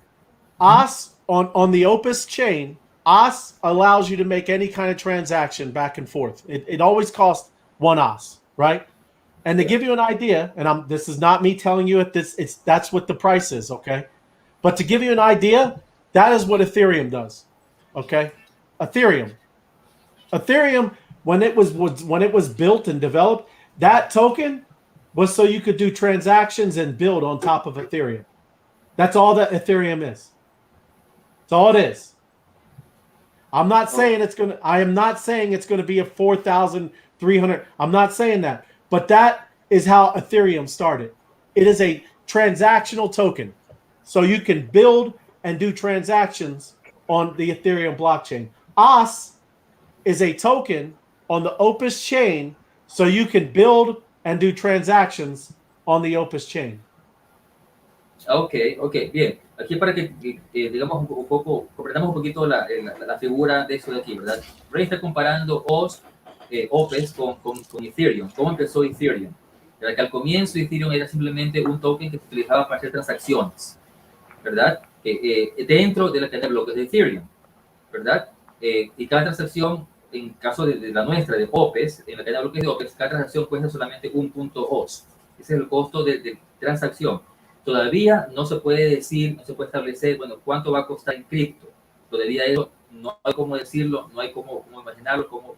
OS on the Opus chain, OS allows you to make any kind of transaction back and forth. It always costs 1 OS, right? And to give you an idea, and this is not me telling you that's what the price is, okay? But to give you an idea, that is what Ethereum does. Okay, Ethereum, when it was built and developed, that token was so you could do transactions and build on top of Ethereum. That's all that Ethereum is. That's all it is. I am not saying it's gonna be a 4,300. I'm not saying that, but that is how Ethereum started. It is a transactional token, so you can build and do transactions on the Ethereum blockchain. OS is a token on the Opus chain, so you can build and do transactions on the Opus chain. Ok, bien. Aquí para que digamos un poco, comprendamos un poquito la figura de eso de aquí, ¿verdad? Ray está comparando OPES con Ethereum. ¿Cómo empezó Ethereum? ¿Verdad? Que al comienzo Ethereum era simplemente un token que se utilizaba para hacer transacciones, ¿verdad? Dentro de la cadena de bloques de Ethereum, ¿verdad? Y cada transacción, en caso de la nuestra, de OPES, en la cadena de bloques de OPES, cada transacción cuesta solamente un punto OS. Ese es el costo de transacción. Todavía no se puede decir, no se puede establecer, bueno, cuánto va a costar en cripto. Todavía eso no hay cómo decirlo, no hay cómo imaginarlo, cómo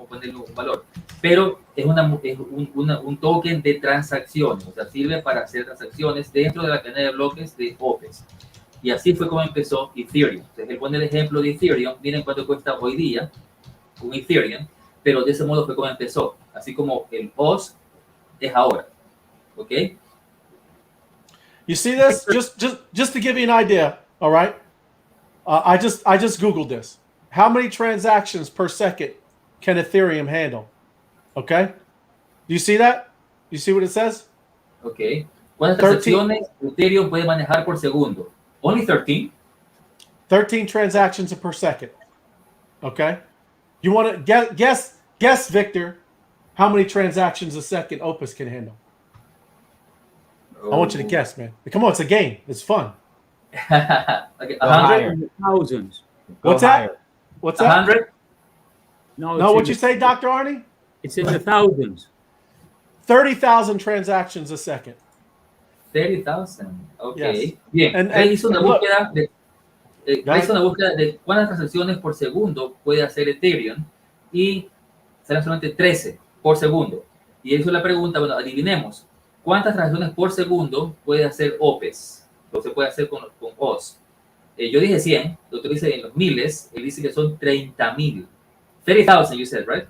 ponerle un valor. Pero es un token de transacciones, o sea, sirve para hacer transacciones dentro de la cadena de bloques de OPES. Y así fue como empezó Ethereum. Entonces, él pone el ejemplo de Ethereum, miren cuánto cuesta hoy día un Ethereum, pero de ese modo fue como empezó, así como el OS es ahora. ¿Ok? You see this? Just to give you an idea, all right? I just Googled this. How many transactions per second can Ethereum handle? Okay? Do you see that? You see what it says? Okay. ¿Cuántas transacciones Ethereum puede manejar por segundo? Only 13? 13 transactions per second. Okay? You want to guess, Victor, how many transactions a second Opus can handle? I want you to guess, man. Come on, it's a game. It's fun. Okay, Go 100? higher. In the thousands. Go What's higher. that? What's that? 100? No, No, what'd you say, Dr. Arnie? It's in the thousands. 30,000 transactions a second. 30,000. Ok. Yes. Bien. And- Ray hizo una and look- búsqueda de Go Ray hizo ahead. una búsqueda de cuántas transacciones por segundo puede hacer Ethereum y serán solamente 13 por segundo. Y él hizo la pregunta, bueno, adivinemos, ¿cuántas transacciones por segundo puede hacer OPES? Lo se puede hacer con OS. Yo dije 100, el doctor dice en los miles, él dice que son 30,000. 30,000, you said, right?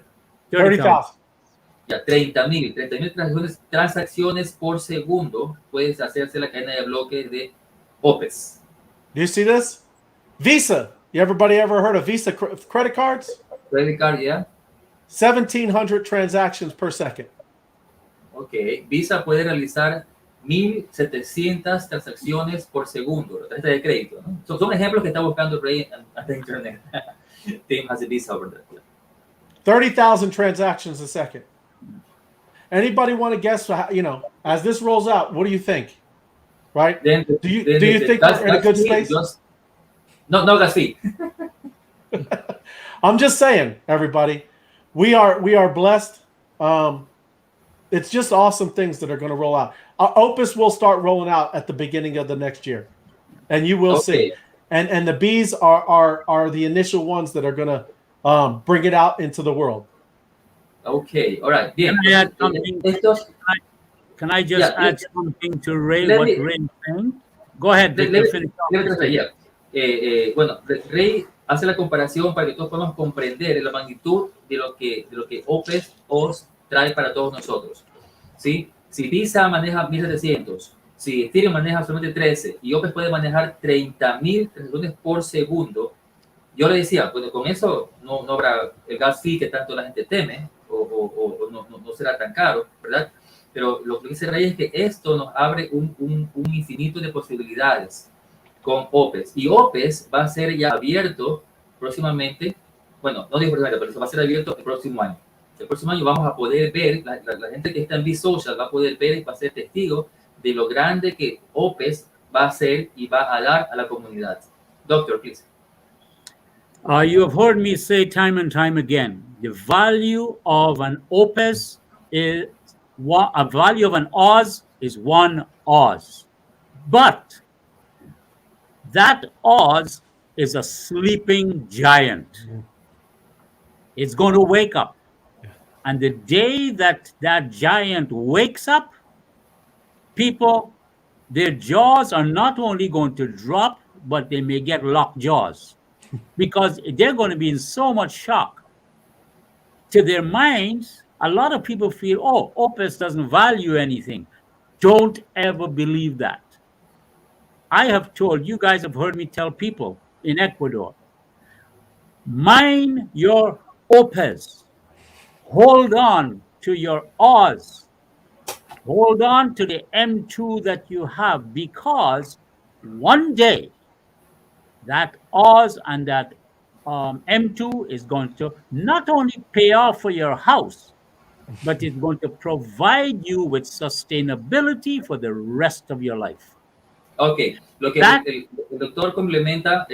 30,000. Ya, 30,000 transacciones por segundo puedes hacerse la cadena de bloques de OPES. Do you see this? Visa. Everybody ever heard of Visa credit cards? Credit card, ya. 1,700 transactions per second. Ok, Visa puede realizar 1,700 transacciones por segundo, la tarjeta de crédito, ¿no? Son ejemplos que está buscando Ray ante internet. Tim has a Visa over there. 30,000 transactions a second. Anybody want to guess? As this rolls out, what do you think? Right? Do you think we're in a good space? No gas fee. I'm just saying, everybody, we are blessed. It's just awesome things that are going to roll out. Opus will start rolling out at the beginning of the next year, and you will see. And the bees are the initial ones that are going to bring it out into the world. Okay, all right. Bien. Can I just add something to Ray? What Ray is saying? Go ahead. Bueno, Ray hace la comparación para que todos podamos comprender la magnitud de lo que OS trae para todos nosotros. ¿Sí? Si Visa maneja 1,700, si Ethereum maneja solamente 13 y OPES puede manejar 30,000 transacciones por segundo, yo le decía, bueno, con eso no habrá el gas fee que tanto la gente teme o no será tan caro, ¿verdad? Pero lo que dice Ray es que esto nos abre un infinito de posibilidades con OPES. Y OPES va a ser ya abierto próximamente, bueno, no digo próximamente, pero eso va a ser abierto el próximo año. El próximo año vamos a poder ver, la gente que está en Bees.Social va a poder ver y va a ser testigo de lo grande que OPES va a ser y va a dar a la comunidad. Doctor, please. You have heard me say time and time again, the value of an OPES is a value of an Oz is 1 Oz. But that Oz is a sleeping giant. It's going to wake up. And the day that giant wakes up, people, their jaws are not only going to drop, but they may get locked jaws because they're going to be in so much shock. To their minds, a lot of people feel, oh, OPES doesn't value anything. Don't ever believe that. I have told, you guys have heard me tell people in Ecuador, mine your OPES. Hold on to your Oz. Hold on to the M2 that you have, because one day that Oz and that M2 is going to not only pay off for your house, but it's going to provide you with sustainability for the rest of your life. Ok, lo que el doctor complementa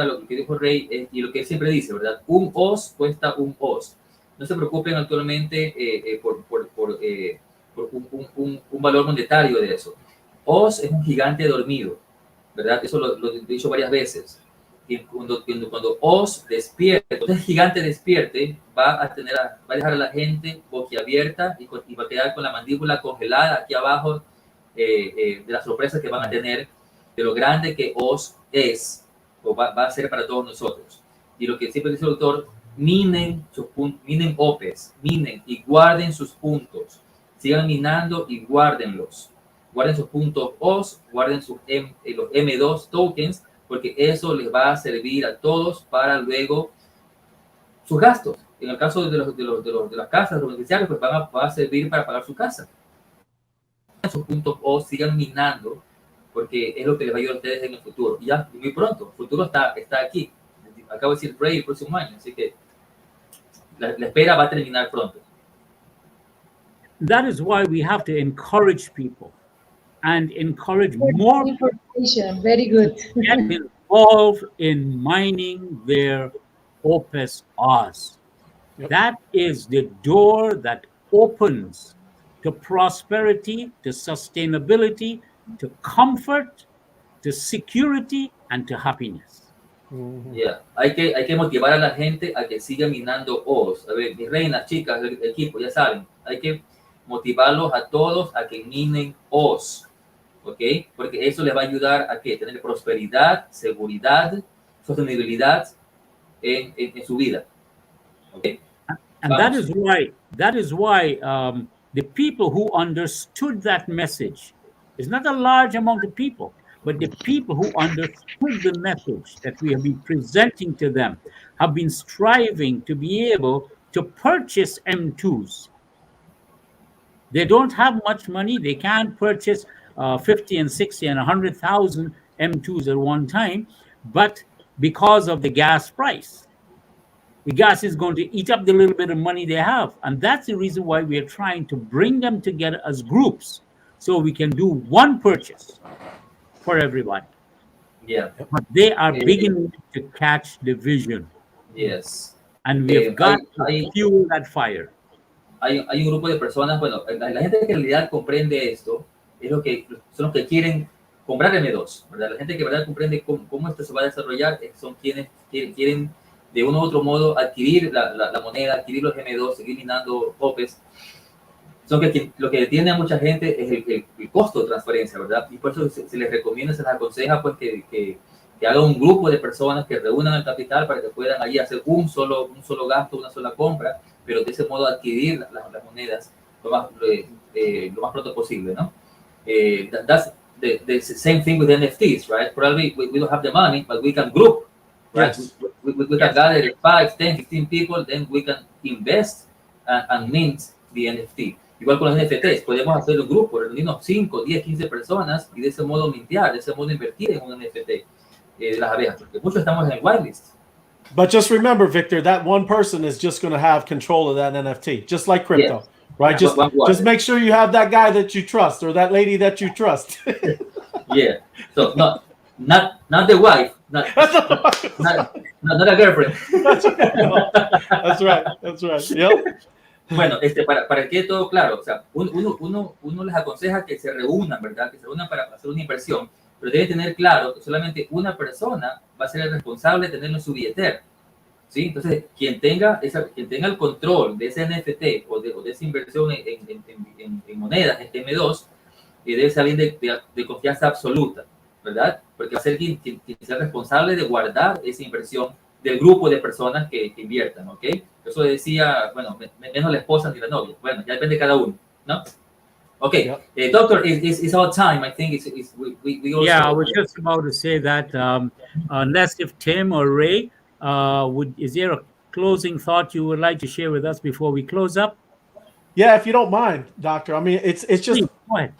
lo que dijo Ray y lo que él siempre dice, ¿verdad? Un OS cuesta un OS. No se preocupen actualmente por un valor monetario de eso. OS es un gigante dormido, ¿verdad? Eso lo he dicho varias veces. Y cuando OS despierte, cuando el gigante despierte, va a dejar a la gente boquiabierta y va a quedar con la mandíbula congelada aquí abajo de las sorpresas que van a tener, de lo grande que OS es o va a ser para todos nosotros. Y lo que siempre dice el doctor, minen OPES, minen y guarden sus puntos. Sigan minando y guárdenlos. Guarden sus puntos OS, guarden los M2 tokens, porque eso les va a servir a todos para luego sus gastos. En el caso de las casas, de los beneficiarios, pues va a servir para pagar su casa. Sus puntos OS, sigan minando, porque es lo que les va a ayudar a ustedes en el futuro. Y ya muy pronto, el futuro está aquí. Acabo de decir Ray el próximo año, así que la espera va a terminar pronto. that is why we have to encourage people and encourage more Information. Very good. to get involved in mining their opus Oz. Yep. That is the door that opens to prosperity, to sustainability, to comfort, to security, and to happiness. Yeah. Hay que motivar a la gente a que siga minando Oz. A ver, mis reinas, chicas del equipo, ya saben, hay que motivarlos a todos a que minen Oz. ¿Ok? Porque eso les va a ayudar a que tener prosperidad, seguridad, sostenibilidad en su vida. ¿Ok? And that is why the people who understood that message is not a large amount of people, but the people who understood the message that we have been presenting to them have been striving to be able to purchase M2s. They don't have much money. They can't purchase 50 and 60 and 100,000 M2s at one time, but because of the gas price, the gas is going to eat up the little bit of money they have. And that's the reason why we are trying to bring them together as groups so we can do one purchase for everybody. Yeah. But they are beginning to catch the vision. Yes. And we've got to fuel that fire. Hay un grupo de personas, bueno, la gente que en realidad comprende esto, son los que quieren comprar M2, ¿verdad? La gente que en verdad comprende cómo esto se va a desarrollar son quienes quieren de uno u otro modo adquirir la moneda, adquirir los M2, seguir minando OPEs. Son que lo que detiene a mucha gente es el costo de transferencia, ¿verdad? Y por eso se les recomienda, se les aconseja pues que haga un grupo de personas que reúnan el capital para que puedan ahí hacer un solo gasto, una sola compra, pero de ese modo adquirir las monedas lo más pronto posible, ¿no? That's the same thing with NFTs, right? Probably we don't have the money, but we can group, right? Yes. We can gather 5, 10, 15 people, then we can invest and mint the NFT. Igual con los NFTs, podemos hacer un grupo, reunirnos 5, 10, 15 personas y de ese modo mintear, de ese modo invertir en un NFT de las abejas, porque muchos estamos en el whitelist. But just remember, Victor, that one person is just going to have control of that NFT, just like crypto, Yes. right? Just make sure you have that guy that you trust or that lady that you trust. Yeah. So not the wife, not a girlfriend. That's right. That's right. Yep. Bueno, para que quede todo claro, o sea, uno les aconseja que se reúnan, ¿verdad? Que se reúnan para hacer una inversión, pero debe tener claro que solamente una persona va a ser el responsable de tenerlo en su billetera, ¿sí? Entonces, quien tenga el control de ese NFT o de esa inversión en monedas, en M2, debe ser alguien de confianza absoluta, ¿verdad? Porque va a ser quien sea responsable de guardar esa inversión del grupo de personas que inviertan, ¿ok? Eso decía, bueno, menos la esposa ni la novia. Bueno, ya depende de cada uno, ¿no? Okay, Yep. Doctor, it's our time. I think we also... Yeah, I was just about to say that unless if Tim or Ray, is there a closing thought you would like to share with us before we close up? Yeah, if you don't mind, Doctor. I mean, it's just Please, go ahead.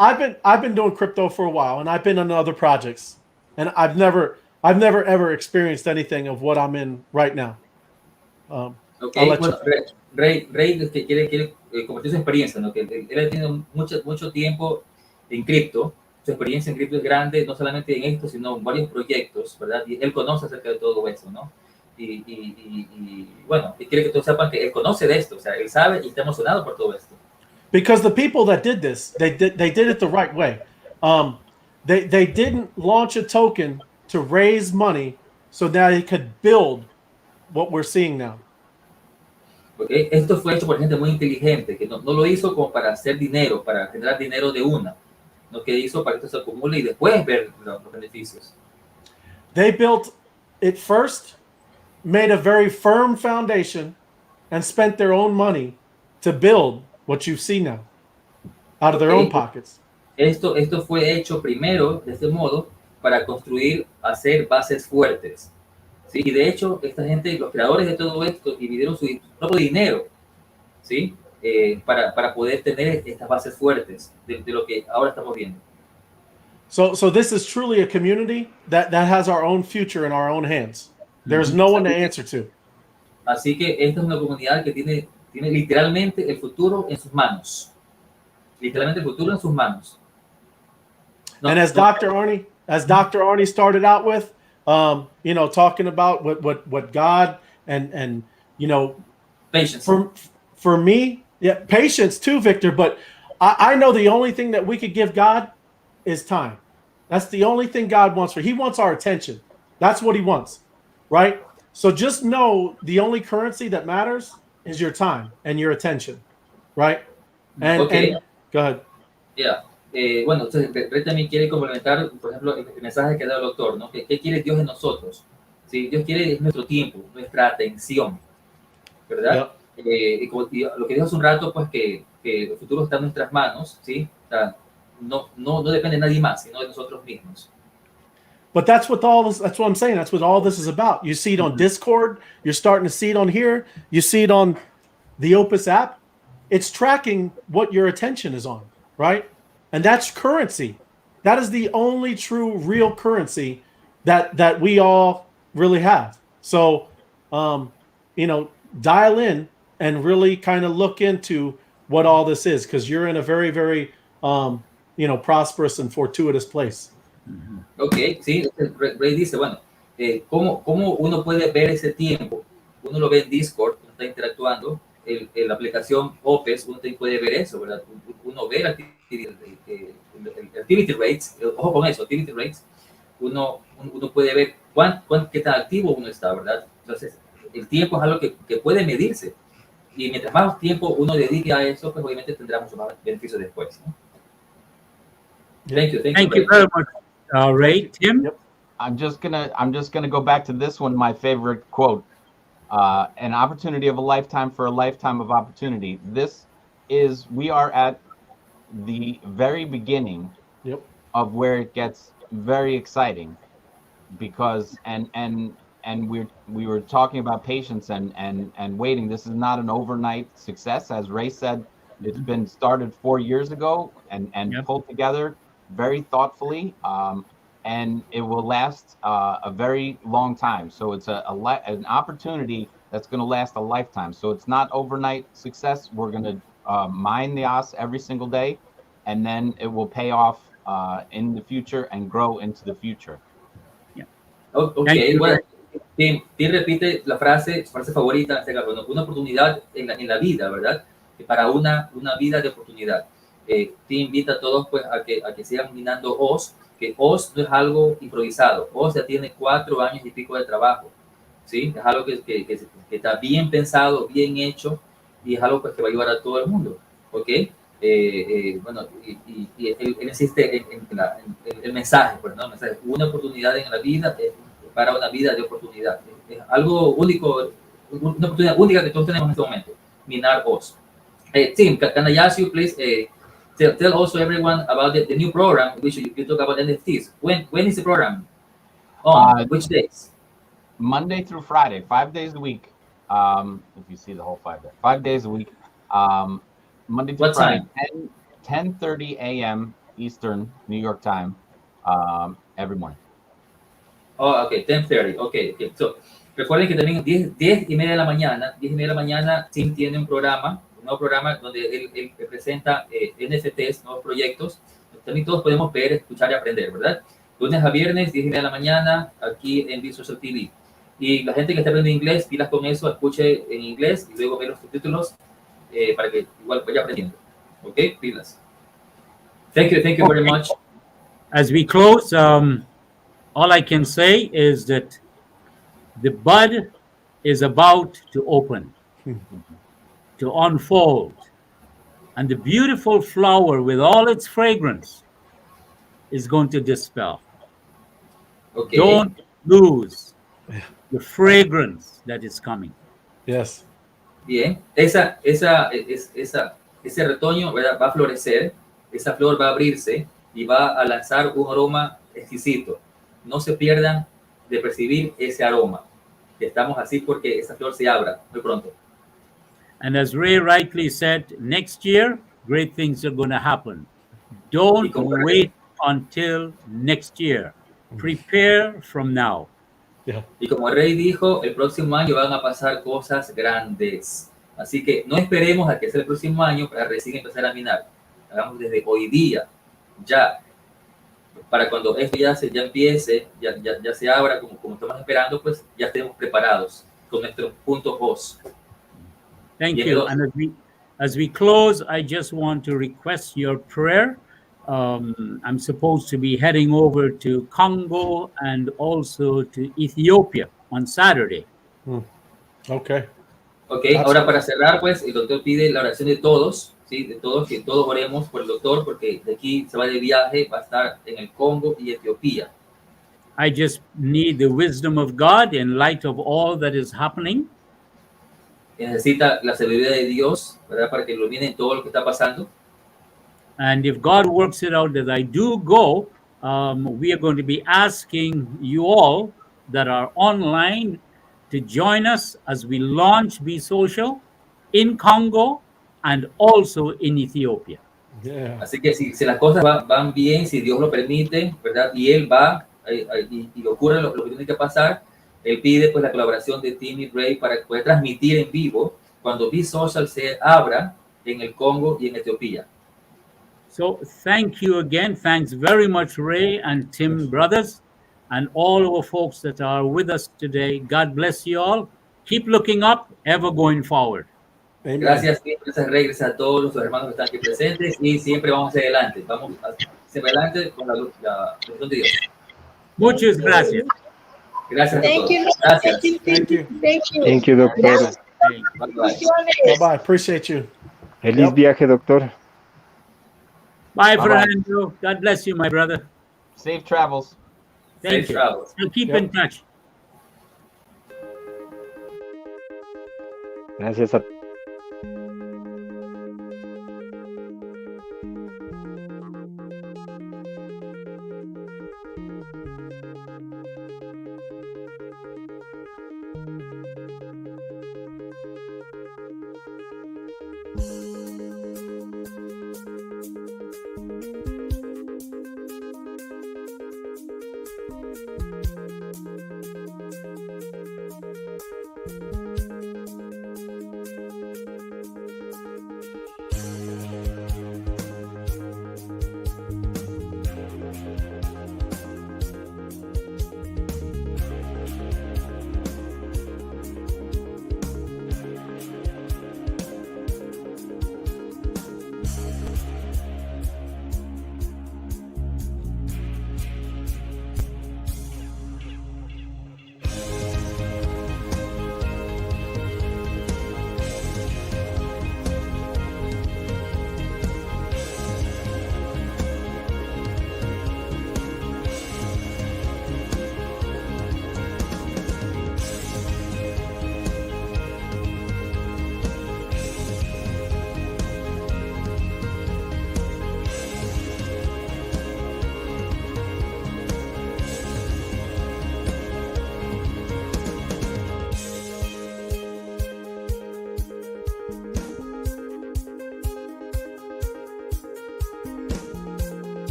I've been doing crypto for a while, and I've been on other projects, and I've never ever experienced anything of what I'm in right now. Okay, bueno, Ray quiere compartir su experiencia, ¿no? Que él ha tenido mucho tiempo en cripto, su experiencia en cripto es grande, no solamente en esto, sino en varios proyectos, ¿verdad? Y él conoce acerca de todo eso, ¿no? Y bueno, y quiere que todos sepan que él conoce de esto, o sea, él sabe y está emocionado por todo esto. Because the people that did this, they did it the right way. They didn't launch a token to raise money so that they could build what we're seeing now. Porque esto fue hecho por gente muy inteligente, que no lo hizo como para hacer dinero, para generar dinero de una, no que hizo para que esto se acumule y después ver los beneficios. They built it first, made a very firm foundation, and spent their own money to build what you see now, out of their own pockets. Esto fue hecho primero de este modo para hacer bases fuertes. ¿Sí? Y de hecho, esta gente, los creadores de todo esto, dividieron su propio dinero, ¿sí? Para poder tener estas bases fuertes de lo que ahora estamos viendo. So this is truly a community that has our own future in our own hands. There's no one to answer to. Así que esta es una comunidad que tiene literalmente el futuro en sus manos. Literalmente el futuro en sus manos. No, And as Dr. Arnie started out with, you know, talking about what God and you know, patience. for me, yeah, patience too, Victor. But I know the only thing that we could give God is time. That's the only thing God wants. He wants our attention. That's what he wants, right? So just know the only currency that matters is your time and your attention, right? And go ahead. Yeah. Bueno, entonces Red también quiere complementar, por ejemplo, el mensaje que da el doctor, ¿no? ¿Qué quiere Dios de nosotros? ¿Sí? Dios quiere es nuestro tiempo, nuestra atención, ¿verdad? Y lo que dijo hace un rato, pues que el futuro está en nuestras manos, ¿sí? O sea, no depende de nadie más, sino de nosotros mismos. But that's what I'm saying. That's what all this is about. You see it on Discord. You're starting to see it on here. You see it on the Opus app. It's tracking what your attention is on, right? And that's currency. That is the only true, real currency that we all really have. So, you know, dial in and really kind of look into what all this is, because you're in a very, very, you know, prosperous and fortuitous place. Ok, sí, Ray dice, bueno, ¿cómo uno puede ver ese tiempo? Uno lo ve en Discord, uno está interactuando, la aplicación OPES, uno puede ver eso, ¿verdad? Uno ve el activity rates, ojo con eso, activity rates, uno puede ver qué tan activo uno está, ¿verdad? Entonces, el tiempo es algo que puede medirse, y mientras más tiempo uno dedique a eso, pues obviamente tendrá mucho más beneficios después, ¿no? Thank you very much. Ray, Tim? Yep. I'm just gonna go back to this one, my favorite quote. An opportunity of a lifetime for a lifetime of opportunity. We are at the very beginning of where it gets very exciting, because we were talking about patience and waiting. This is not an overnight success. As Ray said, it's been started 4 years ago and pulled together very thoughtfully, and it will last a very long time. So it's an opportunity that's going to last a lifetime. So it's not overnight success. We're going to mine the os every single day, and then it will pay off in the future and grow into the future. Yeah. Okay, bueno, Tim repite su frase favorita, una oportunidad en la vida, ¿verdad? Para una vida de oportunidad. Te invita a todos, pues, a que sigan minando OS, que OS no es algo improvisado. OS ya tiene 4 años y pico de trabajo, ¿sí? Es algo que está bien pensado, bien hecho, y es algo, pues, que va a ayudar a todo el mundo, ¿ok? Bueno, y él insiste en el mensaje, pues, ¿no? El mensaje, una oportunidad en la vida para una vida de oportunidad. Es algo único, una oportunidad única que todos tenemos en este momento, minar OS. Tim, can I ask you, please, tell also everyone about the new program, which you talk about NFTs. When is the program? Which days? Monday through Friday, 5 days a week. If you see the whole 5 days, 5 days a week. Monday through Friday, 10:30 a.m. Eastern, New York time, every morning. Oh, okay, 10:30. Okay. So, recuerden que también 10:30 de la mañana, Tim tiene un nuevo programa donde él presenta NFTs, nuevos proyectos. También todos podemos ver, escuchar y aprender, ¿verdad? Lunes a viernes, 10:30 de la mañana, aquí en BeesSocialTV. Y la gente que está aprendiendo inglés, pilas con eso, escuche en inglés y luego ve los subtítulos para que igual vaya aprendiendo. ¿Ok? Pilas. Thank you very much. As we close, all I can say is that the bud is about to open, to unfold, and the beautiful flower with all its fragrance is going to dispel. Okay. Don't lose the fragrance that is coming. Yes. Bien, ese retoño, ¿verdad? Va a florecer, esa flor va a abrirse y va a lanzar un aroma exquisito. No se pierdan de percibir ese aroma. Estamos así porque esa flor se abra muy pronto. And as Ray rightly said, next year, great things are going to happen. Don't wait until next year. Prepare from now. Yeah. Y como Ray dijo, el próximo año van a pasar cosas grandes. Así que no esperemos a que sea el próximo año para recién empezar a minar. hagamos desde hoy día, ya, para cuando esto ya empiece, ya se abra como estamos esperando, pues ya estemos preparados con nuestros puntos voz. Thank Tiene you. dos. And as we close, I just want to request your prayer. I'm supposed to be heading over to Congo and also to Ethiopia on Saturday. Okay. Ok, That's ahora good. para cerrar, pues el doctor pide la oración de todos, ¿sí? De todos, que todos oremos por el doctor, porque de aquí se va de viaje, va a estar en el Congo y Etiopía. I just need the wisdom of God in light of all that is happening. Y necesita la sabiduría de Dios, ¿verdad? Para que ilumine todo lo que está pasando. And if God works it out that I do go, we are going to be asking you all that are online to join us as we launch Be.Social in Congo and also in Ethiopia. Yeah. Así que si las cosas van bien, si Dios lo permite, ¿verdad? Y Él va y ocurre lo que tiene que pasar, Él pide pues la colaboración de Tim y Ray para poder transmitir en vivo cuando Bees.Social se abra en el Congo y en Etiopía. So thank you again. Thanks very much, Ray and Tim brothers, and all our folks that are with us today. God bless you all. Keep looking up, ever going forward. Amen. Gracias, Rey, gracias a todos los hermanos que están aquí presentes y siempre vamos hacia adelante. Vamos hacia adelante con la luz de Dios. Muchas gracias. Gracias a Thank todos. you. Gracias. Thank you. Thank you. Thank you, doctor. Bye, bye. Bye-bye. Appreciate you. Feliz Yep. viaje, doctor. Bye, Bye-bye. Fernando. God bless you, my brother. Safe travels. Thank Safe you. travels. We'll keep Yep. in touch. Gracias a